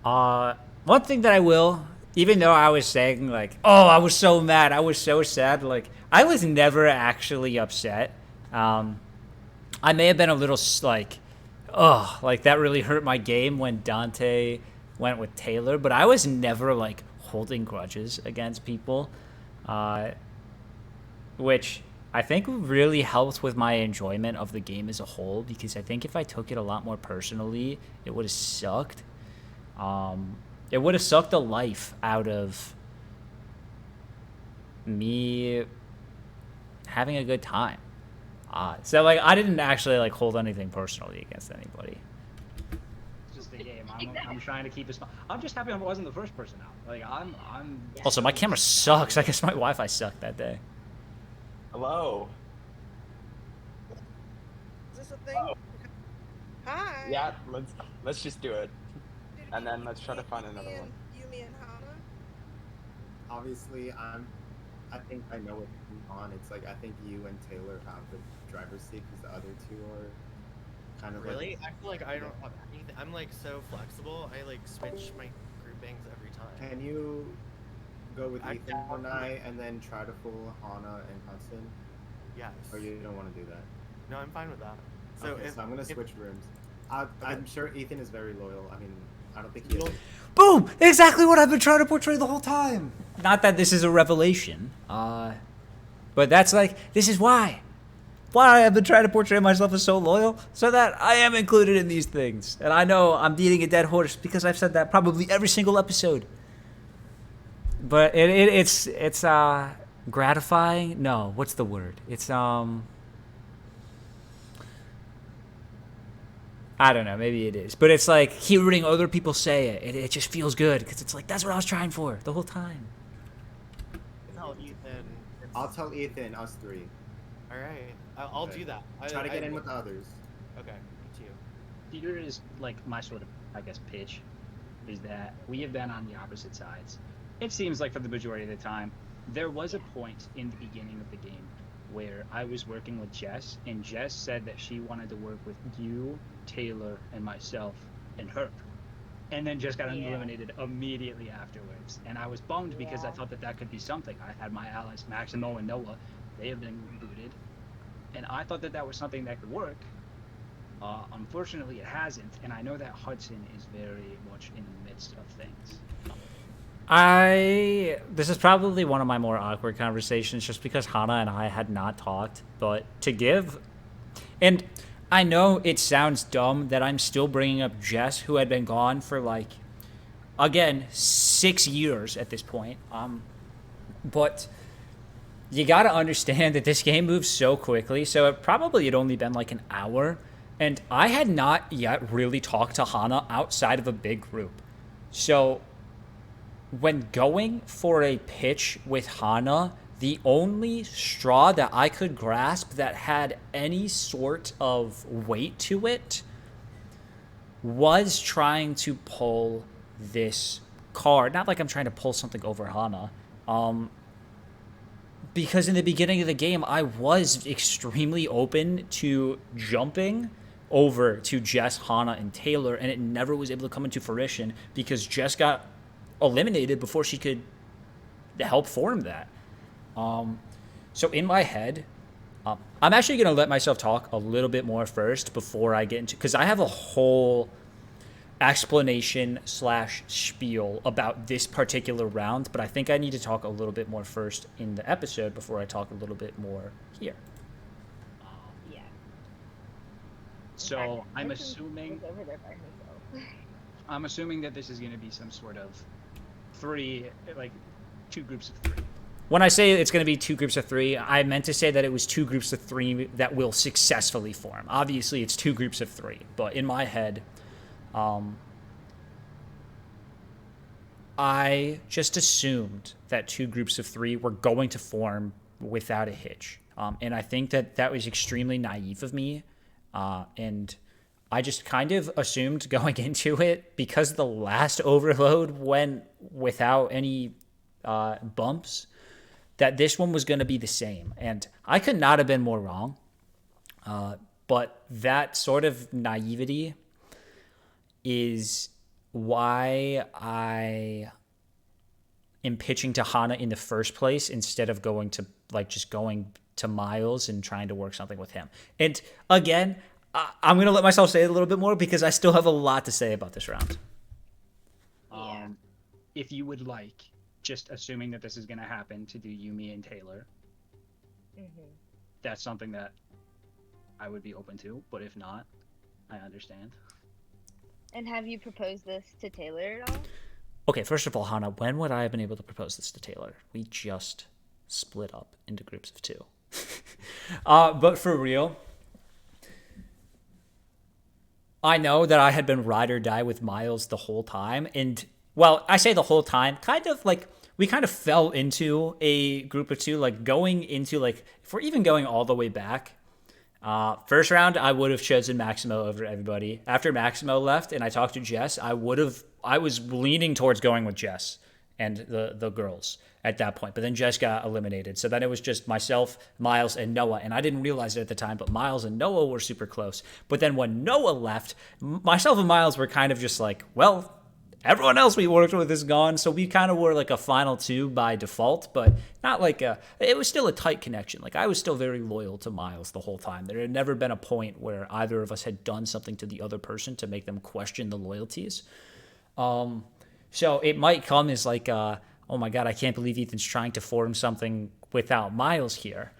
One thing that I will, even though I was saying like, oh, I was so mad, I was so sad, like I was never actually upset. I may have been a little like, oh, like that really hurt my game when Dante went with Taylor, but I was never like holding grudges against people, which I think really helped with my enjoyment of the game as a whole, because I think if I took it a lot more personally, it would have sucked. It would have sucked the life out of me having a good time. So like I didn't actually like hold anything personally against anybody. It's just a game. I'm trying to keep it small. I'm just happy I wasn't the first person out. Like I'm. Also, my camera sucks. I guess my Wi-Fi sucked that day. Hello. Is this a thing? Oh. Hi. Yeah, let's just do it. And then let's try to find another one. Yumi and Hana. Obviously, I think I know what's going on. It's like I think you and Taylor have the driver's seat because the other 2 are kind of Really? like. I feel like I don't have anything. I'm like so flexible. I like switch my groupings every time. Can you go with I Ethan one can. night and then try to fool Hana and Hudson? Yes. Or you don't want to do that? No, I'm fine with that. So Okay, if so I'm gonna if- switch rooms. I'm sure Ethan is very loyal. I mean, I don't think he is. Boom! Exactly what I've been trying to portray the whole time. Not that this is a revelation, but that's like, this is why I've been trying to portray myself as so loyal, so that I am included in these things. And I know I'm beating a dead horse because I've said that probably every single episode. But it's gratifying. No, what's the word? It's I don't know, maybe it is. But it's like hearing other people say it. It just feels good because it's like, that's what I was trying for the whole time. tell Ethan. I'll tell Ethan, us 3. All right. I'll Okay. do that. Try to get in with the others. Okay. Me too. Peter is like my sort of, I guess, pitch is that we have been on the opposite sides. It seems like for the majority of the time. There was a point in the beginning of the game where I was working with Jess, and Jess said that she wanted to work with you, Taylor, and myself, and her. And then just got eliminated immediately afterwards. And I was bummed because I thought that could be something. I had my allies, Maximo and Noah. They have been rebooted. And I thought that was something that could work. Unfortunately, it hasn't. And I know that Hudson is very much in the midst of things. This is probably one of my more awkward conversations just because Hana and I had not talked, but and I know it sounds dumb that I'm still bringing up Jess, who had been gone for again, 6 years at this point. But you got to understand that this game moves so quickly, so it probably had only been an hour, and I had not yet really talked to Hana outside of a big group. So when going for a pitch with Hana, the only straw that I could grasp that had any sort of weight to it was trying to pull this card. Not like I'm trying to pull something over Hana. Because in the beginning of the game, I was extremely open to jumping over to Jess, Hana, and Taylor, and it never was able to come into fruition because Jess got eliminated before she could help form that. So in my head, I'm actually going to let myself talk a little bit more first before I get into, because I have a whole explanation / spiel about this particular round, but I think I need to talk a little bit more first in the episode before I talk a little bit more here. Yeah. So I'm assuming that this is going to be some sort of two groups of three. When I say it's going to be 2 groups of 3, I meant to say that it was 2 groups of 3 that will successfully form. Obviously, it's 2 groups of 3, but in my head, I just assumed that 2 groups of 3 were going to form without a hitch. And I think that was extremely naive of me. And I just kind of assumed going into it, because the last overload went without any bumps, that this one was going to be the same. And I could not have been more wrong. But that sort of naivety is why I am pitching to Hana in the first place instead of going to just going to Miles and trying to work something with him. And again, I'm going to let myself say it a little bit more because I still have a lot to say about this round. If you would like, just assuming that this is going to happen, to do Yumi and Taylor, that's something that I would be open to, but if not, I understand. And have you proposed this to Taylor at all? Okay, first of all, Hana, when would I have been able to propose this to Taylor? We just split up into groups of 2. But for real, I know that I had been ride or die with Miles the whole time. And, well, I say the whole time, we kind of fell into a group of 2, going into, if we're even going all the way back. First round, I would have chosen Maximo over everybody. After Maximo left and I talked to Jess, I was leaning towards going with Jess and the girls at that point. But then Jess got eliminated. So then it was just myself, Miles, and Noah. And I didn't realize it at the time, but Miles and Noah were super close. But then when Noah left, myself and Miles were kind of just well, everyone else we worked with is gone, so we kind of were a final 2 by default, but not it was still a tight connection. I was still very loyal to Miles the whole time. There had never been a point where either of us had done something to the other person to make them question the loyalties. So it might come as oh my God, I can't believe Ethan's trying to form something without Miles here.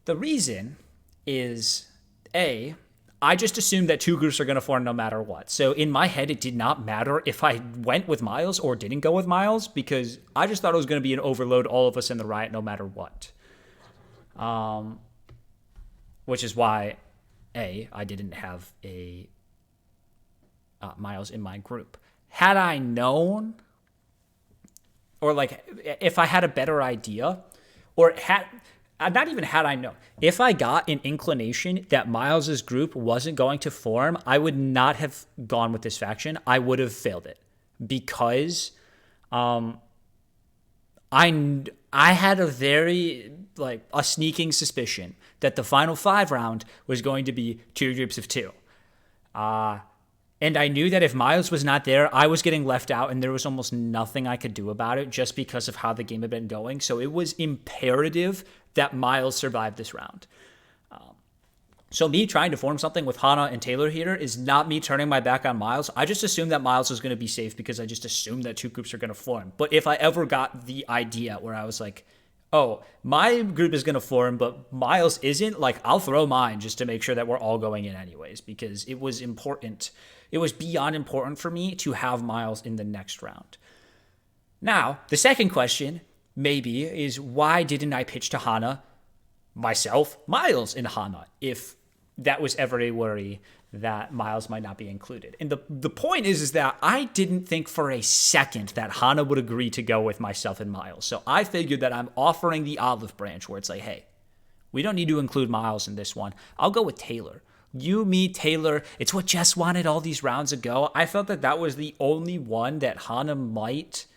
The reason is, I just assumed that 2 groups are going to form no matter what. So in my head, it did not matter if I went with Miles or didn't go with Miles, because I just thought it was going to be an overload, all of us in the riot, no matter what. Which is why, I didn't have a Miles in my group. Had I known, or if I had a better idea, or not even had I known. If I got an inclination that Miles's group wasn't going to form, I would not have gone with this faction. I would have failed it because I had a very a sneaking suspicion that the final 5 round was going to be 2 groups of 2. And I knew that if Miles was not there, I was getting left out, and there was almost nothing I could do about it just because of how the game had been going. So it was imperative that Miles survive this round. So me trying to form something with Hana and Taylor here is not me turning my back on Miles. I just assumed that Miles was going to be safe because I just assumed that two groups are going to form. But if I ever got the idea where I was like, oh, my group is going to form, but Miles isn't, like, I'll throw mine just to make sure that we're all going in anyways, because it was important. It was beyond important for me to have Miles in the next round. Now, the second question, maybe, is why didn't I pitch to Hana, myself, Miles, and Hana, if that was ever a worry that Miles might not be included? And the point is that I didn't think for a second that Hana would agree to go with myself and Miles. So I figured that I'm offering the olive branch where it's like, hey, we don't need to include Miles in this one. I'll go with Taylor. You, me, Taylor. It's what Jess wanted all these rounds ago. I felt that that was the only one that Hana might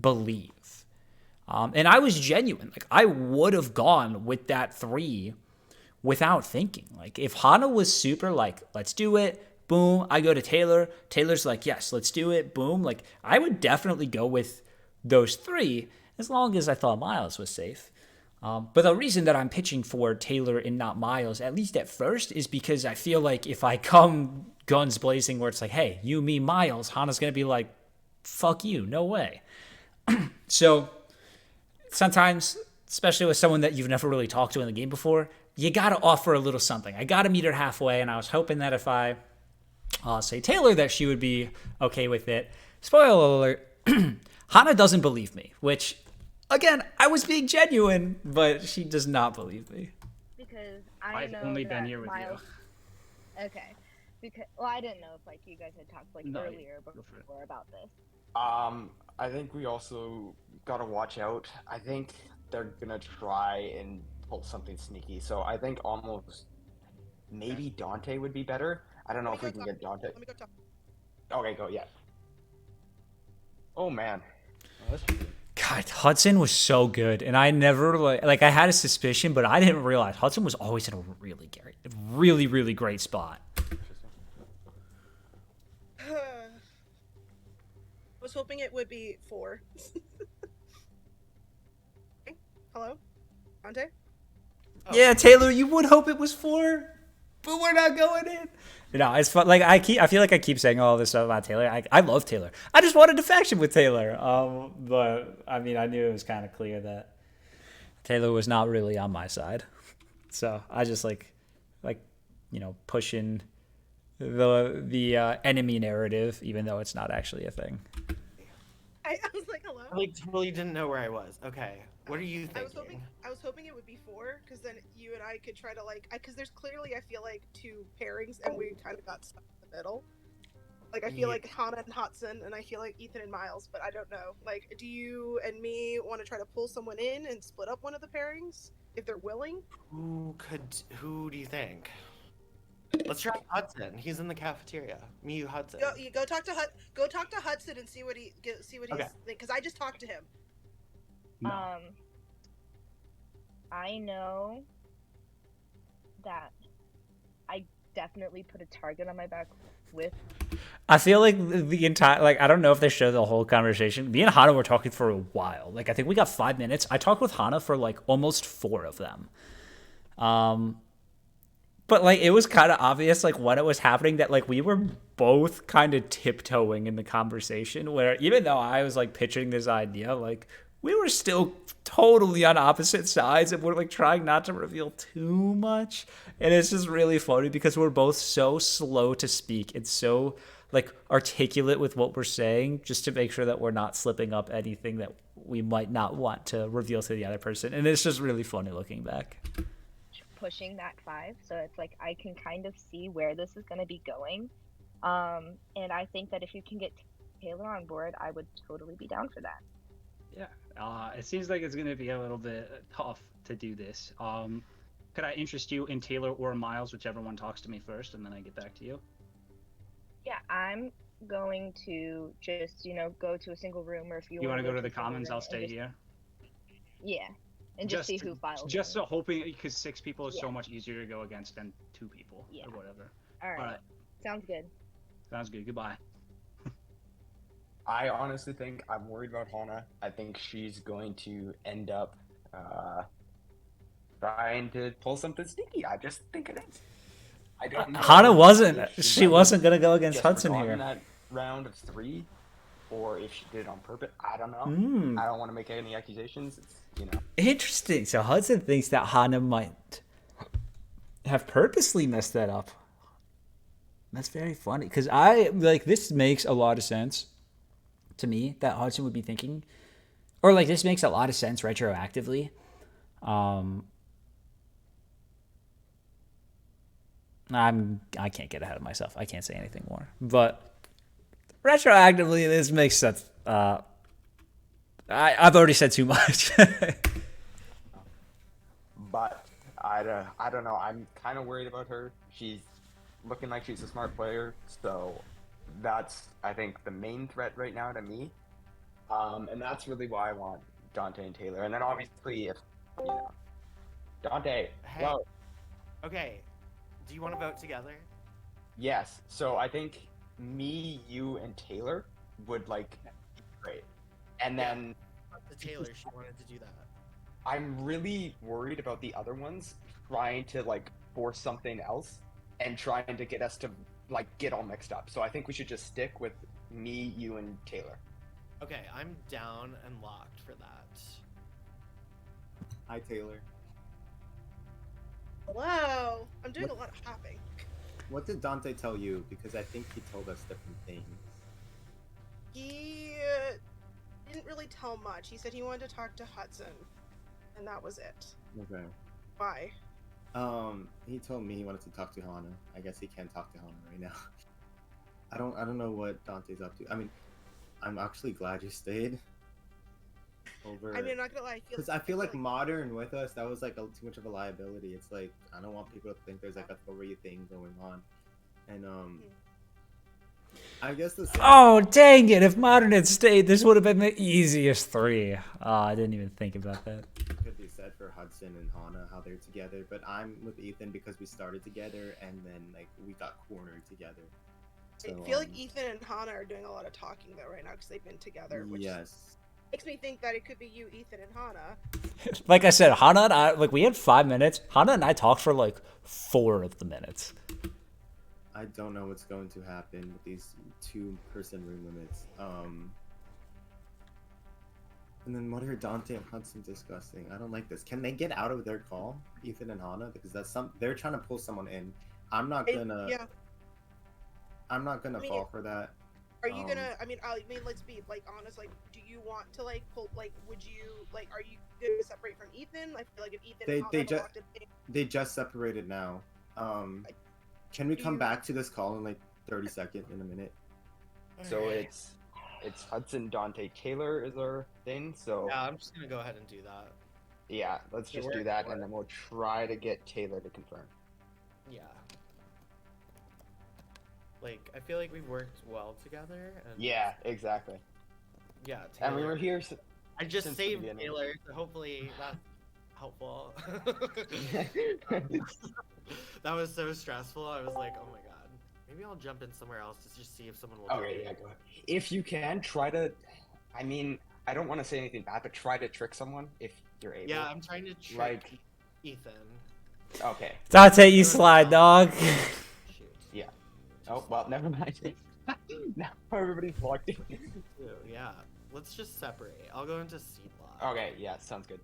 believe. And I was genuine. Like, I would have gone with that 3 without thinking. Like, if Hana was super like, let's do it, boom, I go to Taylor. Taylor's like, yes, let's do it, boom. Like, I would definitely go with those 3 as long as I thought Miles was safe. But the reason that I'm pitching for Taylor and not Miles, at least at first, is because I feel like if I come guns blazing where it's like, hey, you, me, Miles, Hana's going to be like, fuck you, no way. So sometimes, especially with someone that you've never really talked to in the game before, you got to offer a little something. I got to meet her halfway, and I was hoping that if I say Taylor, that she would be okay with it. Spoiler alert, Hana doesn't believe me, which, again, I was being genuine, but she does not believe me. Because I've know only that been here with Miles... Okay. Because, well, I didn't know if, like, you guys had talked, like, earlier before about this. I think we also gotta watch out. I think they're gonna try and pull something sneaky. So I think almost maybe Dante would be better. I don't know if we can get Dante. Let me go talk. Okay, go, yeah. Oh man. God, Hudson was so good, and I never like I had a suspicion, but I didn't realize Hudson was always in a really great spot. I was hoping it would be 4. Okay. Hello, Dante. Oh. Yeah, Taylor, you would hope it was 4, but we're not going in. No, it's fun. Like I feel like I keep saying all this stuff about Taylor. I love Taylor. I just wanted a faction with Taylor. But I mean, I knew it was kind of clear that Taylor was not really on my side. So I just like pushing the enemy narrative, even though it's not actually a thing. I was like, hello. I totally didn't know where I was. Okay, what are you thinking? I was hoping it would be 4, because then you and I could try to because there's clearly, I feel like, 2 pairings, and we kind of got stuck in the middle. Like, I feel like Hana and Hudson, and I feel like Ethan and Miles, but I don't know. Like, do you and me want to try to pull someone in and split up one of the pairings if they're willing? Who do you think? Let's try Hudson. He's in the cafeteria. Me, you, Hudson. Go talk to Hudson and see what he's because I just talked to him. No. I know that I definitely put a target on my back with. I feel like the entire, I don't know if they show the whole conversation. Me and Hana were talking for a while. Like, I think we got 5 minutes. I talked with Hana for almost 4 of them. But it was kind of obvious when it was happening that we were both kind of tiptoeing in the conversation, where even though I was pitching this idea, we were still totally on opposite sides, and we're trying not to reveal too much. And it's just really funny because we're both so slow to speak. It's so articulate with what we're saying, just to make sure that we're not slipping up anything that we might not want to reveal to the other person. And it's just really funny looking back. Pushing that 5, so it's I can kind of see where this is going to be going, and I think that if you can get Taylor on board, I would totally be down for that. Yeah, it seems like it's going to be a little bit tough to do this. Could I interest you in Taylor or Miles, whichever one talks to me first, and then I get back to you? Yeah, I'm going to just go to a single room, or if you want to go to the commons, I'll stay here. Yeah. And just see who files. Just so hoping, because 6 people is so much easier to go against than 2 people or whatever. All right. Sounds good. Sounds good. Goodbye. I honestly think I'm worried about Hana. I think she's going to end up trying to pull something sneaky. I just think it is. I don't know. Hana wasn't. if She might wasn't have gonna go against just Hudson forgotten here. that round of 3, or if she did it on purpose. I don't know. Mm. I don't want to make any accusations. It's, Interesting. So Hudson thinks that Hana might have purposely messed that up. That's very funny because this makes a lot of sense to me that Hudson would be thinking, or like this makes a lot of sense retroactively. I can't get ahead of myself. I can't say anything more. But retroactively, this makes sense. I've already said too much. But I don't know. I'm kind of worried about her. She's looking like she's a smart player, so that's, I think, the main threat right now to me. And that's really why I want Dante and Taylor. And then obviously, if Dante, Hey. well, Okay. Do you want to vote together? yes. So I think me, you, and Taylor would be great. And then The Taylor, she wanted to do that. I'm really worried about the other ones trying to force something else and trying to get us to get all mixed up. So I think we should just stick with me, you, and Taylor. Okay, I'm down and locked for that. Hi, Taylor. Hello. I'm doing a lot of hopping. What did Dante tell you? Because I think he told us different things. He didn't really tell much. He said he wanted to talk to Hudson, and that was it. Okay. Why? He told me he wanted to talk to Hana. I guess he can't talk to Hana right now. I don't know what Dante's up to. I mean, I'm actually glad you stayed. Over. I mean, I'm not gonna lie. Because I feel like modern with us, that was too much of a liability. It's like I don't want people to think there's a 3 thing going on, and I guess the. Oh dang it! If Modern had stayed, this would have been the easiest 3. I didn't even think about that. Could be said for Hudson and Hana how they're together, but I'm with Ethan because we started together and then we got cornered together. So, I feel like Ethan and Hana are doing a lot of talking though right now because they've been together. Which yes. makes me think that it could be you, Ethan, and Hana. Like I said, Hana and I we had 5 minutes. Hana and I talked for 4 of the minutes. I don't know what's going to happen with these 2-person room limits. And then what are Dante and Hudson discussing? I don't like this. Can they get out of their call, Ethan and Hana? Because they're trying to pull someone in. I'm not gonna. Yeah. I'm not gonna fall for that. Are you gonna? I mean, let's be honest. Do you want to pull? Would you Are you gonna separate from Ethan? I feel like if Ethan they just separated now. Can we come back to this call in 30 seconds in a minute? So it's Hudson, Dante, Taylor is our thing. So yeah, I'm just gonna go ahead and do that. Yeah, let's just do that, and then we'll try to get Taylor to confirm. Yeah. I feel like we've worked well together. And yeah, exactly. Yeah, Taylor. And we were here. I just saved Taylor, so hopefully that's helpful. That was so stressful. I was like, oh my god. Maybe I'll jump in somewhere else to just see if someone will. Okay, yeah, go ahead. If you can, try to. I mean, I don't want to say anything bad, but try to trick someone if you're able. Yeah, I'm trying to trick Ethan. Okay. Dante, you slide, dog. Yeah. Oh, well, never mind. Now everybody's locked in. Yeah. Let's just separate. I'll go into C block. Okay, yeah, sounds good.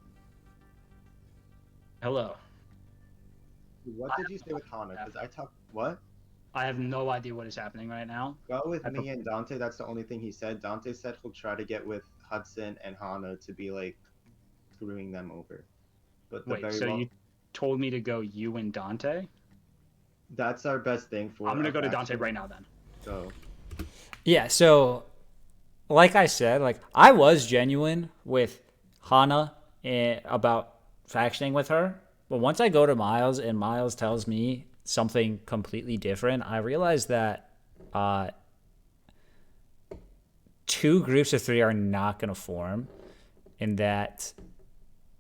Hello. What did you say with Hana? Because I talked. What? I have no idea what is happening right now. Go with me and Dante. That's the only thing he said. Dante said he'll try to get with Hudson and Hana to be screwing them over. But wait, so you told me to go you and Dante? That's our best thing for. I'm gonna go to Dante right now then. So. Yeah. So, like I said, I was genuine with Hana about factioning with her, but once I go to Miles and Miles tells me something completely different, I realize that 2 groups of 3 are not going to form, and that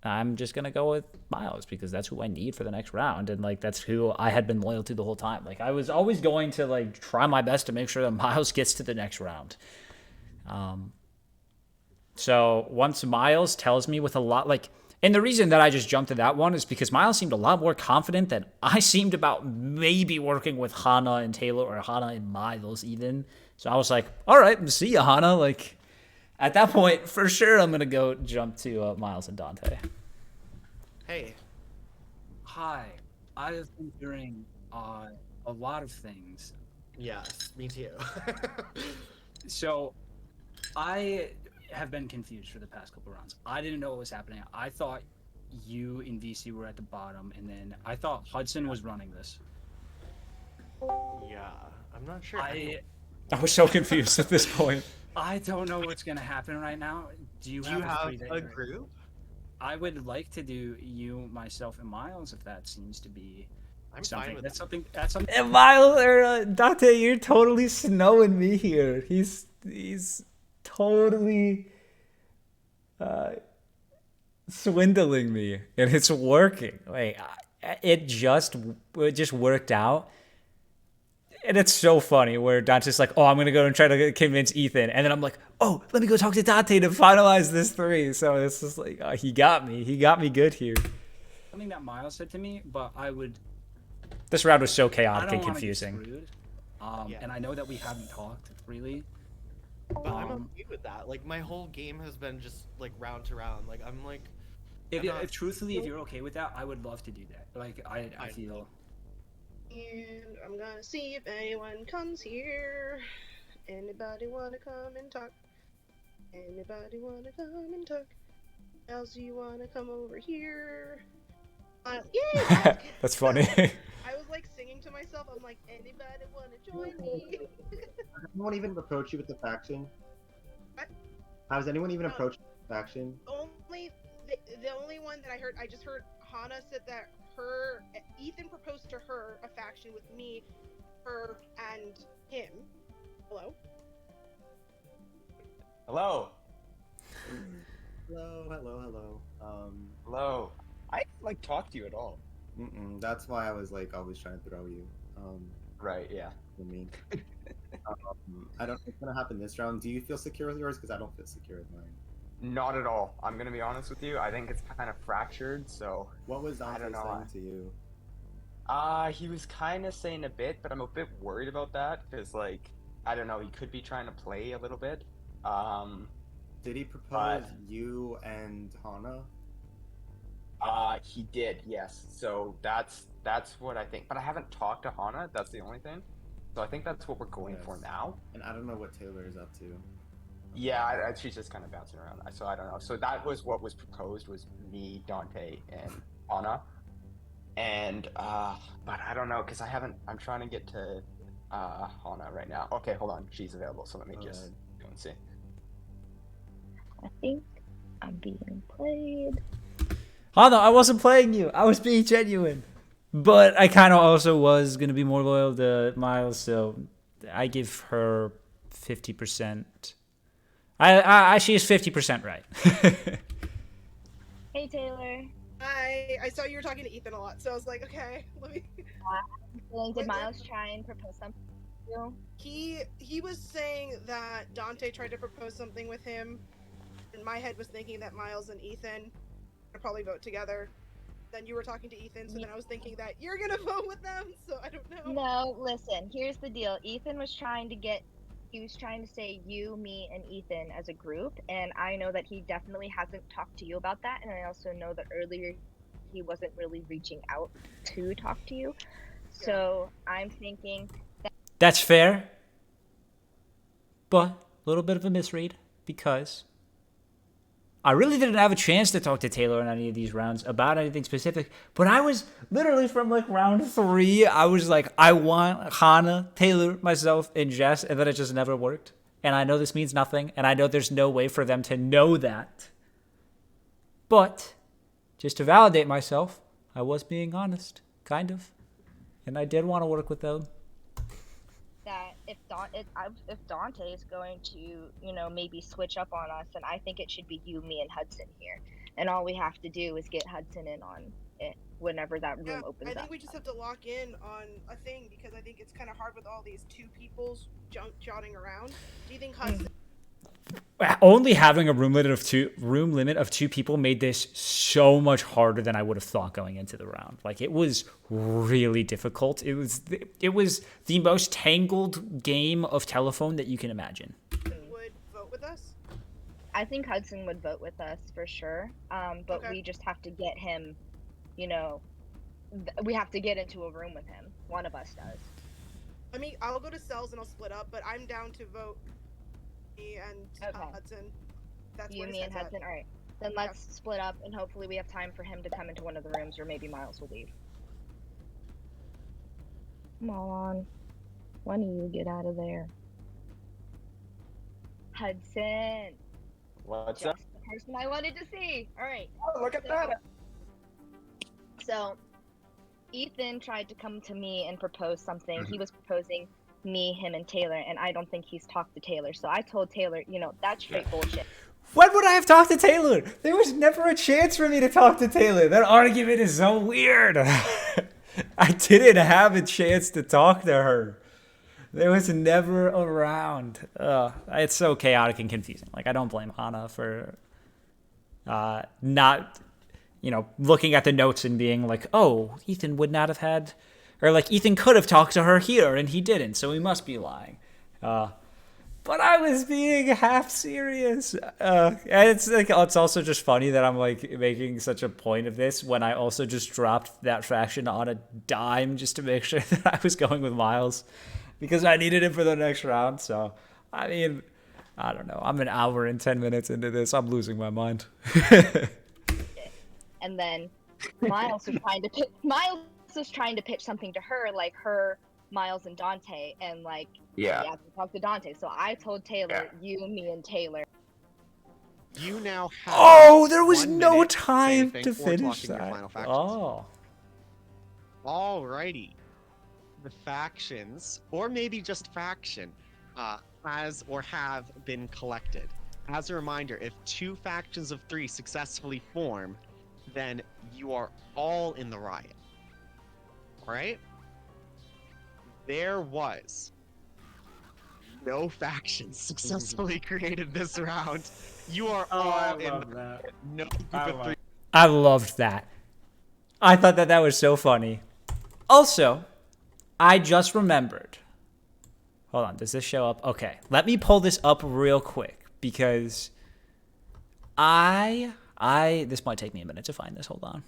I'm just going to go with Miles because that's who I need for the next round, and that's who I had been loyal to the whole time. I was always going to try my best to make sure that Miles gets to the next round. So once Miles tells me with a lot And the reason that I just jumped to that one is because Miles seemed a lot more confident than I seemed about maybe working with Hana and Taylor, or Hana and Miles even. So I was like, all right, see ya, Hana. Like, at that point, for sure, I'm going to go jump to Miles and Dante. Hey. Hi. I have been hearing a lot of things. Yes, me too. So, I have been confused for the past couple rounds. I didn't know what was happening. I thought you and VC were at the bottom, and then I thought Hudson was running this. Yeah, I'm not sure. I was so confused at this point. I don't know what's going to happen right now. Do you have a group? I would like to do you, myself, and Miles, if that seems to be something. That's something. And Miles or Dante, you're totally snowing me here. He's totally swindling me, and it's working. Like it just worked out. And it's so funny where Dante's like, oh, I'm going to go and try to convince Ethan. And then I'm like, oh, let me go talk to Dante to finalize this 3. So it's just like, he got me. He got me good here. Something that Miles said to me, but I would... This round was so chaotic and I don't confusing. want to get screwed. And I know that we haven't talked, really. But I'm okay with that. Like, my whole game has been just, like, round to round. Like, I'm like... If truthfully, if you're okay with that, I would love to do that. Like, I feel... And I'm gonna see if anyone comes here. Anybody wanna come and talk? Anybody wanna come and talk? Else you wanna come over here? Yay! That's funny. I was like singing to myself. I'm like, anybody wanna join me? Has anyone even approached you with the faction? What? Has anyone even approached the faction? The only one that I just heard Hana said that Ethan proposed to her a faction with me, her, and him. Hello? Hello. Hello. Hello. I didn't talk to you at all. That's why I was always trying to throw you. Right. Yeah. For me. I don't know what's gonna happen this round. Do you feel secure with yours? Because I don't feel secure with mine. Not at all. I'm gonna be honest with you. I think it's kind of fractured. So what was Dante saying to you? He was kind of saying a bit, but I'm a bit worried about that because, I don't know. He could be trying to play a little bit. Did he propose you and Hana? He did. Yes. So that's what I think. But I haven't talked to Hana. That's the only thing. So I think that's what we're going for now. And I don't know what Taylor is up to. Yeah, she's just kind of bouncing around. So I don't know. So that was what was proposed, was me, Dante, and Anna. And but I don't know because I'm trying to get to Hana right now. Okay, hold on. She's available. So let me just go and see. I think I'm being played. Hana, I wasn't playing you. I was being genuine. But I kind of also was going to be more loyal to Miles, so I give her 50%. She is 50% right. Hey, Taylor. Hi. I saw you were talking to Ethan a lot, so I was like, okay, let me... Did Miles try and propose something to you? He was saying that Dante tried to propose something with him, and my head was thinking that Miles and Ethan would probably vote together. Then you were talking to Ethan, so then I was thinking that you're gonna vote with them, so I don't know. No, listen, here's the deal. Ethan was trying to say you, me, and Ethan as a group, and I know that he definitely hasn't talked to you about that, and I also know that earlier he wasn't really reaching out to talk to you. So I'm thinking that's fair, but a little bit of a misread because I really didn't have a chance to talk to Taylor in any of these rounds about anything specific, but I was literally from round 3, I was like, I want Hana, Taylor, myself, and Jess, and then it just never worked. And I know this means nothing, and I know there's no way for them to know that. But just to validate myself, I was being honest, kind of. And I did want to work with them. that if Dante is going to, maybe switch up on us, then I think it should be you, me, and Hudson here. And all we have to do is get Hudson in on it whenever that room opens up. I think we just have to lock in on a thing because I think it's kind of hard with all these two people's junk jotting around. Do you think Hudson only having a room limit of two people made this so much harder than I would have thought going into the round. Like, it was really difficult. It was the most tangled game of telephone that you can imagine. Would vote with us? I think Hudson would vote with us for sure. But we just have to get him, you know, we have to get into a room with him. One of us does. I mean, I'll go to cells and I'll split up, but I'm down to vote me and Hudson. That's you, me, and Hudson. All right. Then let's split up, and hopefully we have time for him to come into one of the rooms, or maybe Miles will leave. Come on. When do you get out of there? Hudson. What's up? The person I wanted to see. All right. Oh, look at that. So, Ethan tried to come to me and propose something. He was proposing me, him, and Taylor, and I don't think he's talked to Taylor. So I told Taylor, you know, that's straight bullshit. When would I have talked to Taylor? There was never a chance for me to talk to Taylor. That argument is so weird. I didn't have a chance to talk to her. There was never a round. It's so chaotic and confusing. Like, I don't blame Hannah for not, you know, looking at the notes and being like, oh, Ethan would not have had, or like, Ethan could have talked to her here and he didn't, so he must be lying. But I was being half serious. And it's like, it's also just funny that I'm like making such a point of this when I also just dropped that faction on a dime just to make sure that I was going with Miles because I needed him for the next round. So, I mean, I don't know. I'm an hour and 10 minutes into this. I'm losing my mind. And then Miles was trying to pitch something to her, like her, Miles, and Dante, and like yeah, talk to Dante. So I told Taylor, you, me, and Taylor. You now have. Oh, there was no time to finish that. Oh. Alrighty. The factions, or maybe just faction, has or have been collected. As a reminder, if 2 factions of 3 successfully form, then you are all in the riot. Alright? There was no factions successfully created this round. You are all in the no group of 3. I loved that. I thought that was so funny. Also, I just remembered. Hold on, does this show up? Okay, let me pull this up real quick because this might take me a minute to find this. Hold on.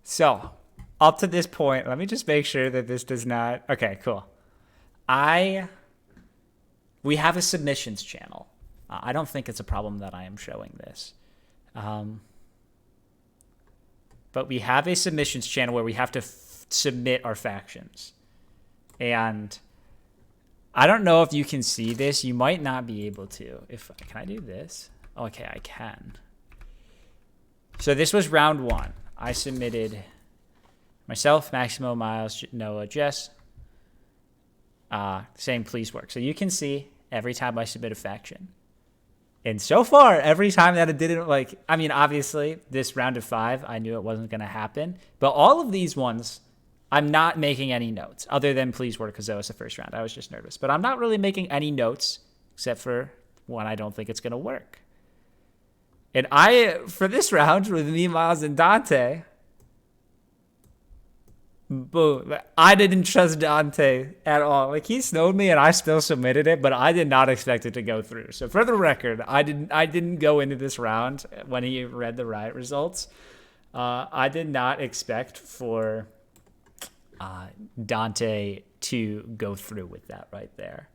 So, up to this point, let me just make sure that this does not... Okay, cool. We have a submissions channel. I don't think it's a problem that I am showing this. But we have a submissions channel where we have to submit our factions. And I don't know if you can see this. You might not be able to. Can I do this? Okay, I can. So this was round 1. I submitted myself, Maximo, Miles, Noah, Jess. Saying please work. So you can see every time I submit a faction. And so far, every time that it didn't, like, I mean, obviously, this round of 5, I knew it wasn't going to happen. But all of these ones, I'm not making any notes, other than please work, because that was the first round. I was just nervous. But I'm not really making any notes, except for when I don't think it's going to work. And for this round, with me, Miles, and Dante, boom, I didn't trust Dante at all. Like, he snowed me and I still submitted it, but I did not expect it to go through. So for the record, I didn't go into this round when he read the riot results. I did not expect for Dante to go through with that right there.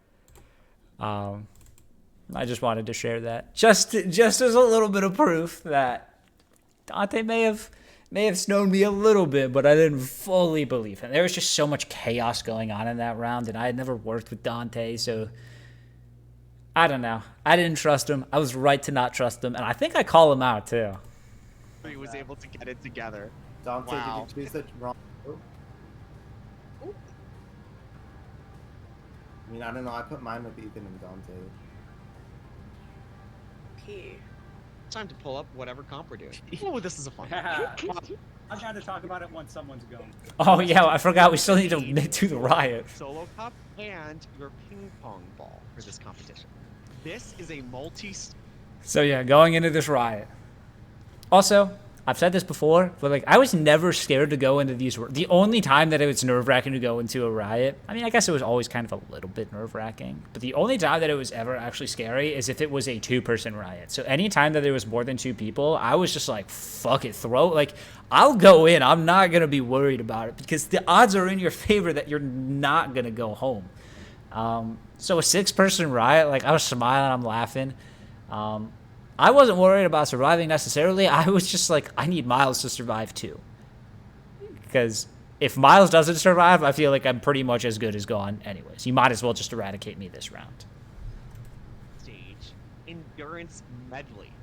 I just wanted to share that just as a little bit of proof that Dante may have snowed me a little bit, but I didn't fully believe him. There was just so much chaos going on in that round, and I had never worked with Dante, so I don't know. I didn't trust him. I was right to not trust him, and I think I call him out too. He was able to get it together. Dante, wow. Did you choose the wrong? I mean, I don't know. I put mine with Ethan and Dante. P. Time to pull up whatever comp we're doing. Oh, this is a fun. I'm trying to talk about it once someone's going. Oh yeah, I forgot. We still need to do the riot. Solo cup and your ping pong ball for this competition. This is a multi. So yeah, going into this riot. Also, I've said this before, but like I was never scared to go into these. The only time that it was nerve-wracking to go into a riot, I mean, I guess it was always kind of a little bit nerve-wracking, but the only time that it was ever actually scary is if it was a 2-person riot. So any time that there was more than 2 people, I was just like, fuck it, I'll go in. I'm not going to be worried about it because the odds are in your favor that you're not going to go home. So a 6-person riot, like I was smiling, I'm laughing. I wasn't worried about surviving necessarily. I was just like, I need Miles to survive too. Because if Miles doesn't survive, I feel like I'm pretty much as good as gone anyways. You might as well just eradicate me this round. Stage endurance medley.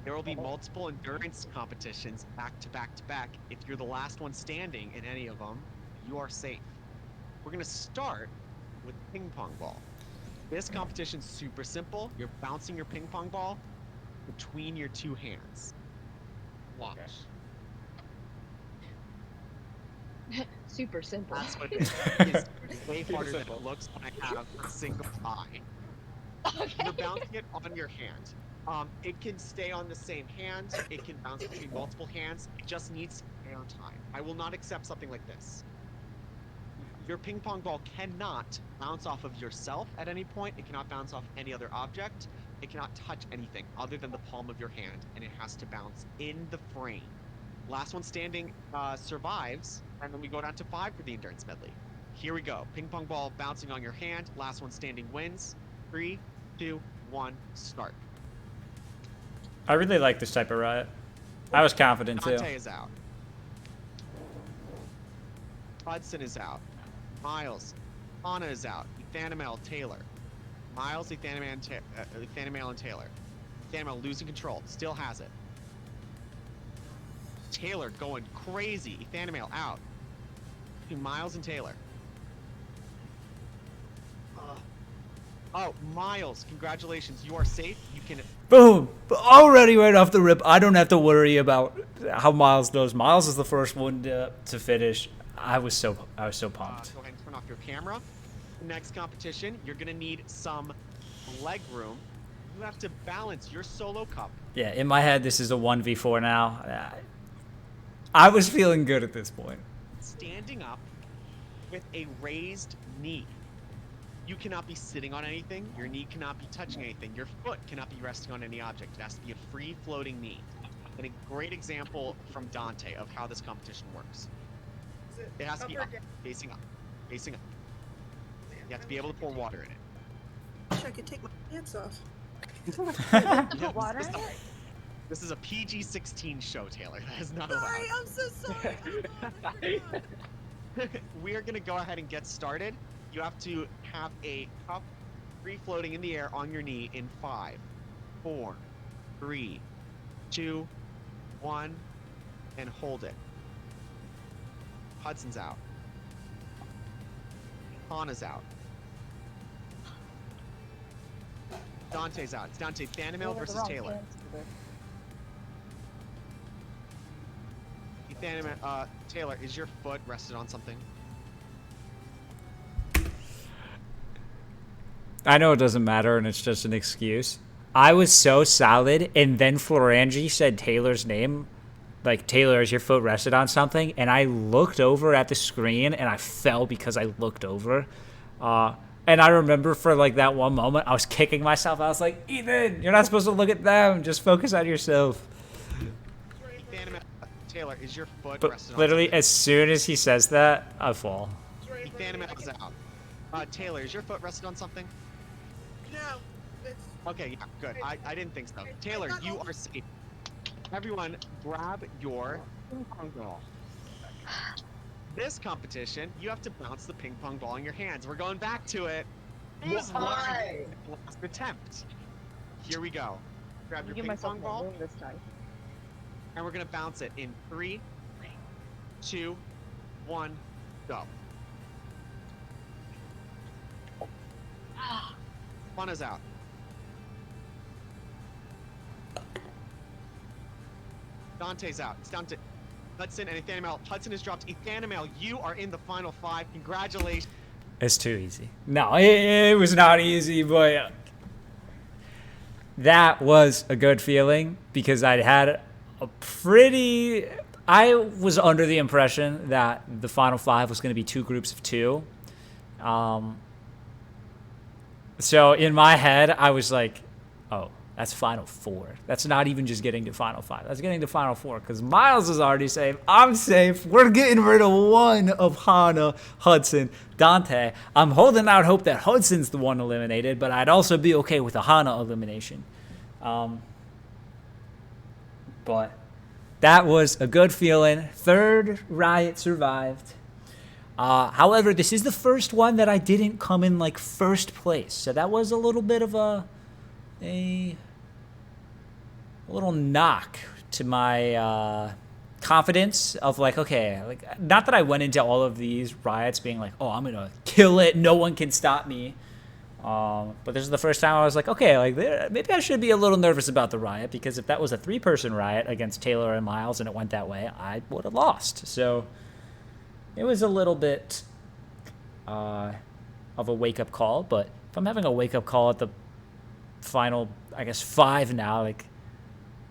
There will be multiple endurance competitions back to back to back. If you're the last one standing in any of them, you are safe. We're going to start with ping pong ball. This competition's super simple. You're bouncing your ping pong ball between your 2 hands. Watch. Super simple. That's what it is. It's way harder than it looks when I have a single eye. Okay. You're bouncing it on your hand. It can stay on the same hand. It can bounce between multiple hands. It just needs air time. I will not accept something like this. Your ping pong ball cannot bounce off of yourself at any point. It cannot bounce off any other object. It cannot touch anything other than the palm of your hand, and it has to bounce in the frame. Last one standing survives, and then we go down to 5 for the endurance medley. Here we go. Ping pong ball bouncing on your hand. Last one standing wins. 3, 2, 1, start. I really like this type of riot. I was confident too. Dante is out. Hudson is out. Miles. Anna is out. Ethanimale, Taylor. Miles, Ethanimale, and Taylor. Ethanimale losing control. Still has it. Taylor going crazy. Ethanimale out. Between Miles and Taylor. Oh, Miles, congratulations. You are safe. You can... Boom! Already right off the rip, I don't have to worry about how Miles does. Miles is the first one to finish. I was so pumped. Go ahead and turn off your camera. Next competition, you're gonna need some leg room. You have to balance your solo cup. Yeah, in my head, this is a 1v4 now. I was feeling good at this point. Standing up with a raised knee. You cannot be sitting on anything. Your knee cannot be touching anything. Your foot cannot be resting on any object. It has to be a free-floating knee. And a great example from Dante of how this competition works. It has to be up, facing up, facing up. You have to be able to pour water in it. I wish I could take my pants off. Put water in it? This is a PG-16 show, Taylor. That is not allowed. Sorry, I'm so sorry. We are going to go ahead and get started. You have to have a cup free-floating in the air on your knee in 5, 4, 3, 2, 1, and hold it. Hudson's out. Hannah's out. Dante's out. It's down to Ethanimale versus Taylor. Ethanimale, Taylor, is your foot rested on something? I know it doesn't matter, and it's just an excuse. I was so solid, and then Florangi said Taylor's name. Like, Taylor, is your foot rested on something? And I looked over at the screen, and I fell because I looked over. And I remember for, like, that one moment, I was kicking myself. I was like, Ethan, you're not supposed to look at them. Just focus on yourself. Taylor, is your foot But rested on literally, something? as soon as he says that, I fall. Ethanimale's out. Taylor, is your foot rested on something? No. It's... Okay, yeah, good. I didn't think so. Taylor, you are safe. Everyone, grab your ping pong ball. This competition, you have to bounce the ping pong ball in your hands. We're going back to it. Last attempt. Here we go. Grab your ping pong ball, this time. and we're gonna bounce it in 3, 2, 1, go. Juana's out. Dante's out. It's down to Hudson and Ethanimale. Hudson has dropped. Ethanimale, you are in the final 5. Congratulations. It's too easy. No, it was not easy, but that was a good feeling because I was under the impression that the final 5 was going to be 2 groups of 2. So in my head, I was like, oh, that's final 4. That's not even just getting to final 5. That's getting to final 4 because Miles is already safe. I'm safe. We're getting rid of 1 of Hana, Hudson, Dante. I'm holding out hope that Hudson's the one eliminated, but I'd also be okay with a Hana elimination. But that was a good feeling. 3rd riot survived. However, this is the first one that I didn't come in like 1st place. So that was a little bit of a little knock to my confidence of like, okay, like not that I went into all of these riots being like, oh, I'm going to kill it. No one can stop me. But this is the first time I was like, okay, like maybe I should be a little nervous about the riot because if that was a 3-person riot against Taylor and Miles and it went that way, I would have lost. So it was a little bit of a wake-up call, but if I'm having a wake-up call at the final, I guess, 5 now, like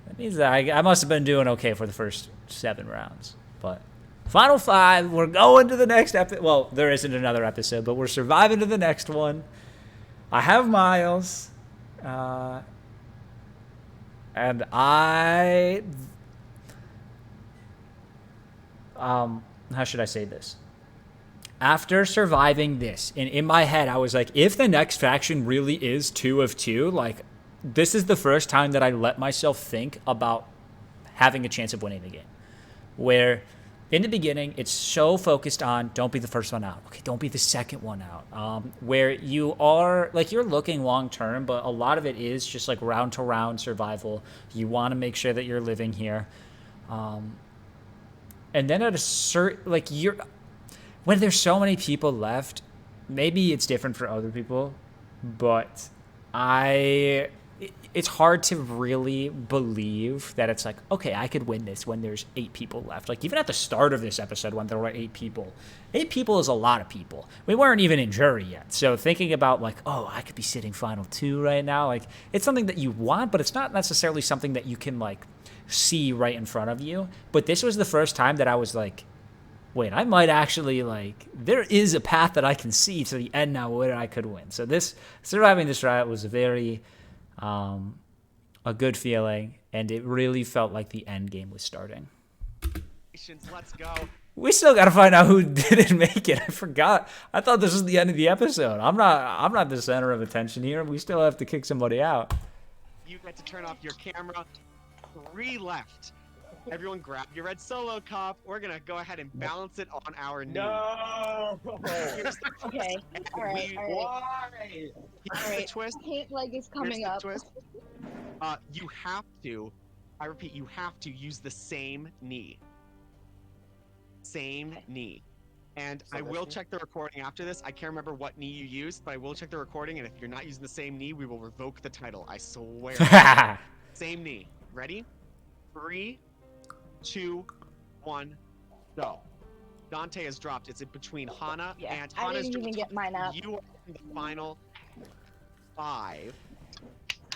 that means that I must have been doing okay for the first 7 rounds. But final 5, we're going to the next episode. Well, there isn't another episode, but we're surviving to the next one. I have Miles, and how should I say this? After surviving this, and in my head, I was like, if the next faction really is 2 of 2, like, this is the first time that I let myself think about having a chance of winning the game. Where, in the beginning, it's so focused on, don't be the first one out. Okay, don't be the second one out. Where you are, like, you're looking long-term, but a lot of it is just, like, round-to-round survival. You want to make sure that you're living here. And then at a certain, like, when there's so many people left, maybe it's different for other people, but it's hard to really believe that it's like, okay, I could win this when there's 8 people left. Like, even at the start of this episode when there were 8 people, 8 people is a lot of people. We weren't even in jury yet. So thinking about like, oh, I could be sitting final 2 right now, like, it's something that you want, but it's not necessarily something that you can like see right in front of you. But this was the first time that I was like, wait, I might actually, like, there is a path that I can see to the end now where I could win. So surviving this riot was very a good feeling, and it really felt like the end game was starting. Let's go. We still got to find out who didn't make it. I forgot. I thought this was the end of the episode. I'm not the center of attention here. We still have to kick somebody out. You get to turn off your camera. 3 left. Everyone grab your red solo cup. We're going to go ahead and balance it on our knee. No! Okay. All right. Why? Here's All the right. twist. Paint leg is coming Here's up. the twist. You have to, I repeat, you have to use the same knee. Same knee. And So I this will knee? check the recording after this. I can't remember what knee you used, but I will check the recording, and if you're not using the same knee, we will revoke the title. I swear. Same knee. Ready? 3, 2, 1, go. Dante has dropped. It's in between Hana Yeah, and I Hana's didn't even just- get mine up. You are in the final 5.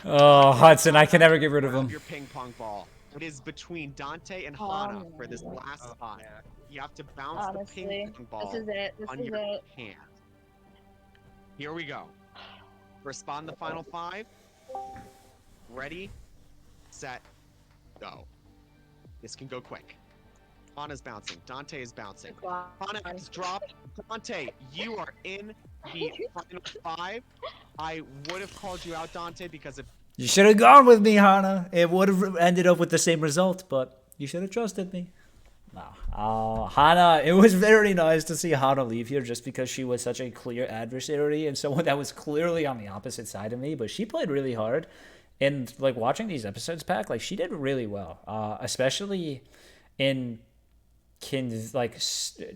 Oh, Hudson, I can never get rid of Grab him. your ping pong ball. It is between Dante and Hana for this no. last spot. You have to bounce Honestly, the ping pong ball this is it. This on is your it. hand. Here we go. Respond the final 5. Ready, set, go. This can go quick. Hana's bouncing. Dante is bouncing. Hana has dropped. Dante, you are in the final 5. I would have called you out, Dante, because if You should have gone with me, Hana. It would have ended up with the same result, but you should have trusted me. No. Hana, it was very nice to see Hana leave here just because she was such a clear adversary and someone that was clearly on the opposite side of me, but she played really hard. And, like, watching these episodes back, like, she did really well, especially in,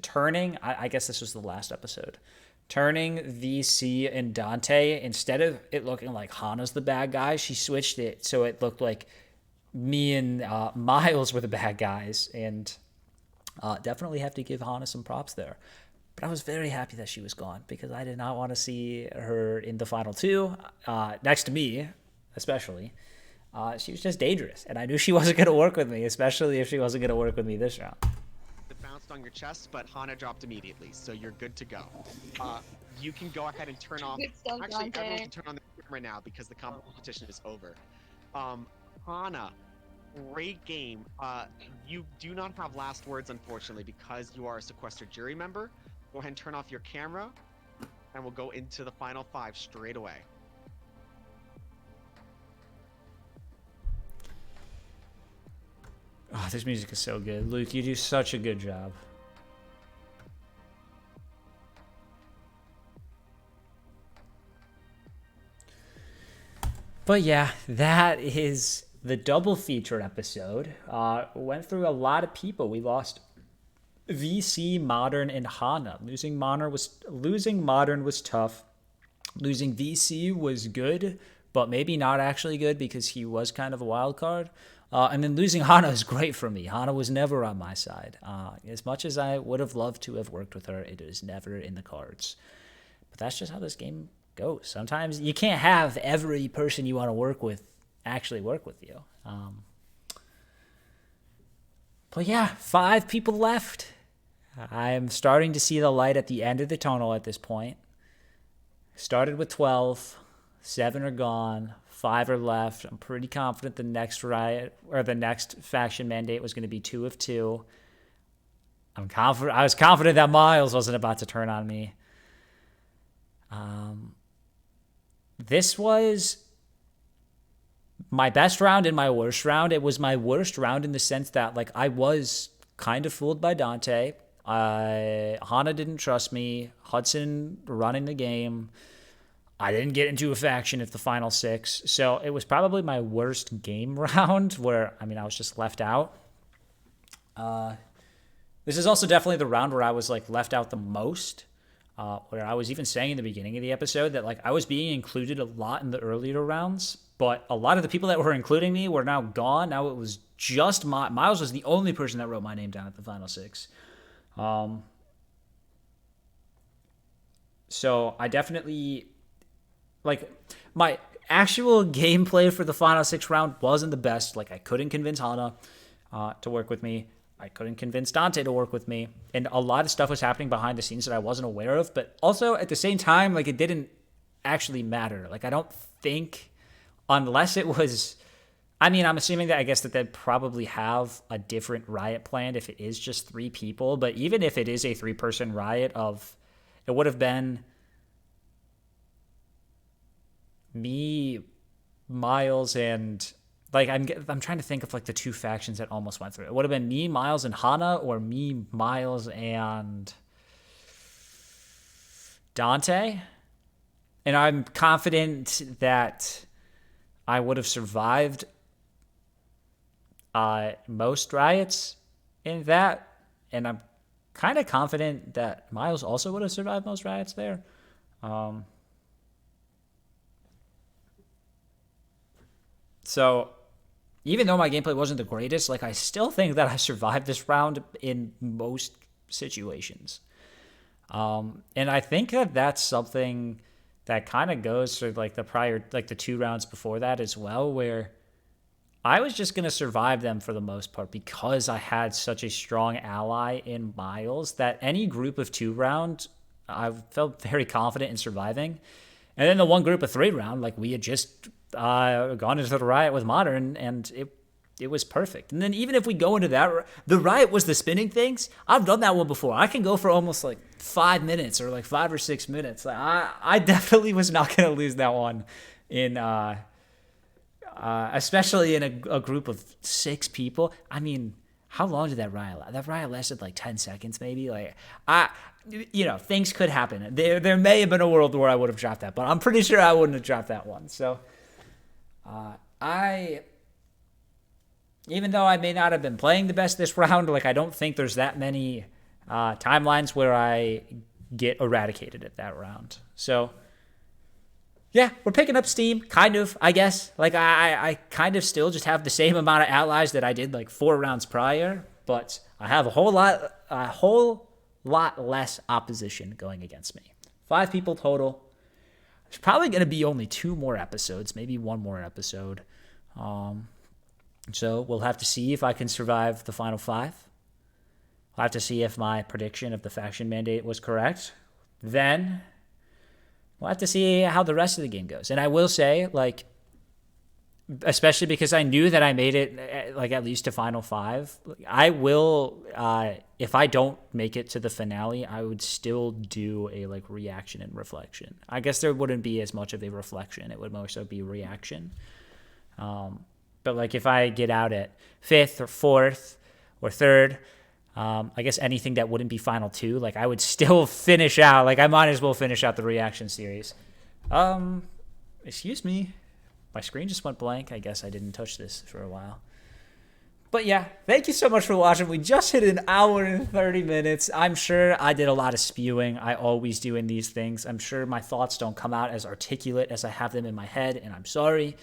turning, I guess this was the last episode, turning VC and Dante, instead of it looking like Hana's the bad guy, she switched it so it looked like me and Miles were the bad guys, and definitely have to give Hana some props there. But I was very happy that she was gone because I did not want to see her in the final two, next to me, especially. She was just dangerous, and I knew she wasn't going to work with me, especially if she wasn't going to work with me this round. It bounced on your chest, but Hana dropped immediately, so you're good to go. You can go ahead and turn off. Good stuff, Actually, Dante. everyone can turn on the camera now because the competition is over. Hana, great game. You do not have last words, unfortunately, because you are a sequestered jury member. Go ahead and turn off your camera, and we'll go into the final five straight away. Oh, this music is so good. Luke, you do such a good job. But yeah, that is the double feature episode. Went through a lot of people. We lost VC, Modern, and Hana. Losing Modern was tough. Losing VC was good, but maybe not actually good because he was kind of a wild card. And then losing Hana is great for me. Hana was never on my side. As much as I would have loved to have worked with her, it was never in the cards. But that's just how this game goes. Sometimes you can't have every person you want to work with actually work with you. But yeah, 5 people left. I'm starting to see the light at the end of the tunnel at this point. Started with 12, 7 are gone, 5 are left. I'm pretty confident the next riot or the next faction mandate was going to be 2 of 2. I was confident that Miles wasn't about to turn on me. This was my best round and my worst round. It was my worst round in the sense that, like, I was kind of fooled by Dante. Hana didn't trust me. Hudson running the game. I didn't get into a faction at the final 6. So it was probably my worst game round where, I was just left out. This is also definitely the round where I was, like, left out the most. Where I was even saying in the beginning of the episode that, like, I was being included a lot in the earlier rounds, but a lot of the people that were including me were now gone. Now it was just Miles was the only person that wrote my name down at the final 6. So I definitely, like, my actual gameplay for the final 6 round wasn't the best. Like, I couldn't convince Hana to work with me. I couldn't convince Dante to work with me. And a lot of stuff was happening behind the scenes that I wasn't aware of. But also, at the same time, like, it didn't actually matter. Like, I don't think, unless it was... I'm assuming that I guess that they'd probably have a different riot planned if it is just 3 people. But even if it is a 3-person riot it would have been me, Miles, and... Like, I'm trying to think of, like, the 2 factions that almost went through. It would have been me, Miles, and Hana, or me, Miles, and Dante. And I'm confident that I would have survived most riots in that. And I'm kind of confident that Miles also would have survived most riots there. So... even though my gameplay wasn't the greatest, like, I still think that I survived this round in most situations. And I think that that's something that kind of goes for, like, the 2 rounds before that as well, where I was just going to survive them for the most part because I had such a strong ally in Miles that any group of 2 round, I felt very confident in surviving. And then the one group of 3 round, like, we had just... gone into the riot with Modern, and it was perfect. And then even if we go into that, the riot was the spinning things. I've done that one before. I can go for almost like 5 minutes or like 5 or 6 minutes. Like, I definitely was not going to lose that one in, especially in a group of 6 people. How long did that riot last? That riot lasted like 10 seconds maybe. Like, things could happen. There may have been a world where I would have dropped that, but I'm pretty sure I wouldn't have dropped that one. So... even though I may not have been playing the best this round, like, I don't think there's that many timelines where I get eradicated at that round. So yeah, we're picking up steam, kind of, I guess. Like, I kind of still just have the same amount of allies that I did, like, 4 rounds prior, but I have a whole lot less opposition going against me. 5 people total. There's probably going to be only 2 more episodes, maybe 1 more episode. So we'll have to see if I can survive the final 5. I'll have to see if my prediction of the faction mandate was correct. Then we'll have to see how the rest of the game goes. And I will say, like, especially because I knew that I made it, like, at least to final 5, I will, if I don't make it to the finale, I would still do a, like, reaction and reflection. I guess there wouldn't be as much of a reflection. It would more so be reaction. But, like, if I get out at 5th or 4th or 3rd, I guess anything that wouldn't be final 2, like, I would still finish out. Like, I might as well finish out the reaction series. Excuse me. My screen just went blank. I guess I didn't touch this for a while. But yeah, thank you so much for watching. We just hit an hour and 30 minutes. I'm sure I did a lot of spewing. I always do in these things. I'm sure my thoughts don't come out as articulate as I have them in my head, and I'm sorry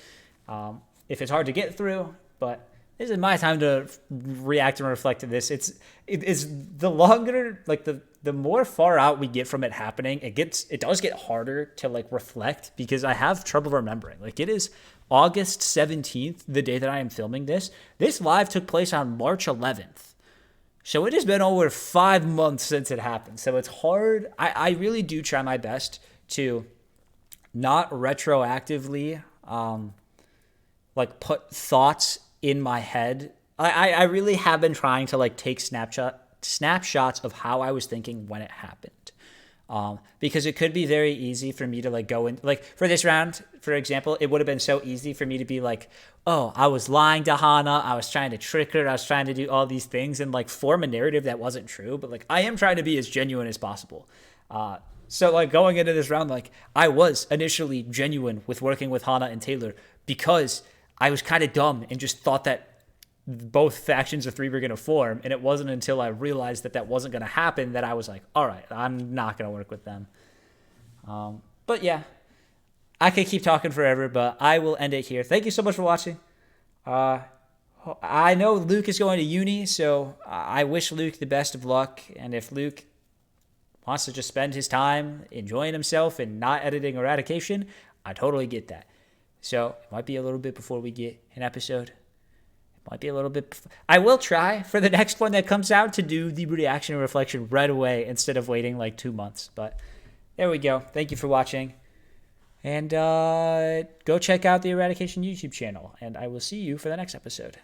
if it's hard to get through, but this is my time to react and reflect to this. It's the longer, like, the more far out we get from it happening, it does get harder to, like, reflect, because I have trouble remembering. Like, it is August 17th, the day that I am filming this. This live took place on March 11th. So it has been over 5 months since it happened. So it's hard. I really do try my best to not retroactively, like, put thoughts in my head. I really have been trying to, like, take snapshots of how I was thinking when it happened. Because it could be very easy for me to, like, go in, like, for this round, for example, it would have been so easy for me to be like, oh, I was lying to Hana, I was trying to trick her, I was trying to do all these things and, like, form a narrative that wasn't true. But, like, I am trying to be as genuine as possible. So, like, going into this round, like, I was initially genuine with working with Hana and Taylor because I was kind of dumb and just thought that both factions of 3 were going to form. And it wasn't until I realized that wasn't going to happen that I was like, all right, I'm not going to work with them. But yeah, I could keep talking forever, but I will end it here. Thank you so much for watching. I know Luke is going to uni, so I wish Luke the best of luck. And if Luke wants to just spend his time enjoying himself and not editing Eradication, I totally get that. So it might be a little bit before we get an episode. It might be a little bit. I will try for the next one that comes out to do the reaction and reflection right away instead of waiting like 2 months. But there we go. Thank you for watching. And go check out the Eradication YouTube channel. And I will see you for the next episode.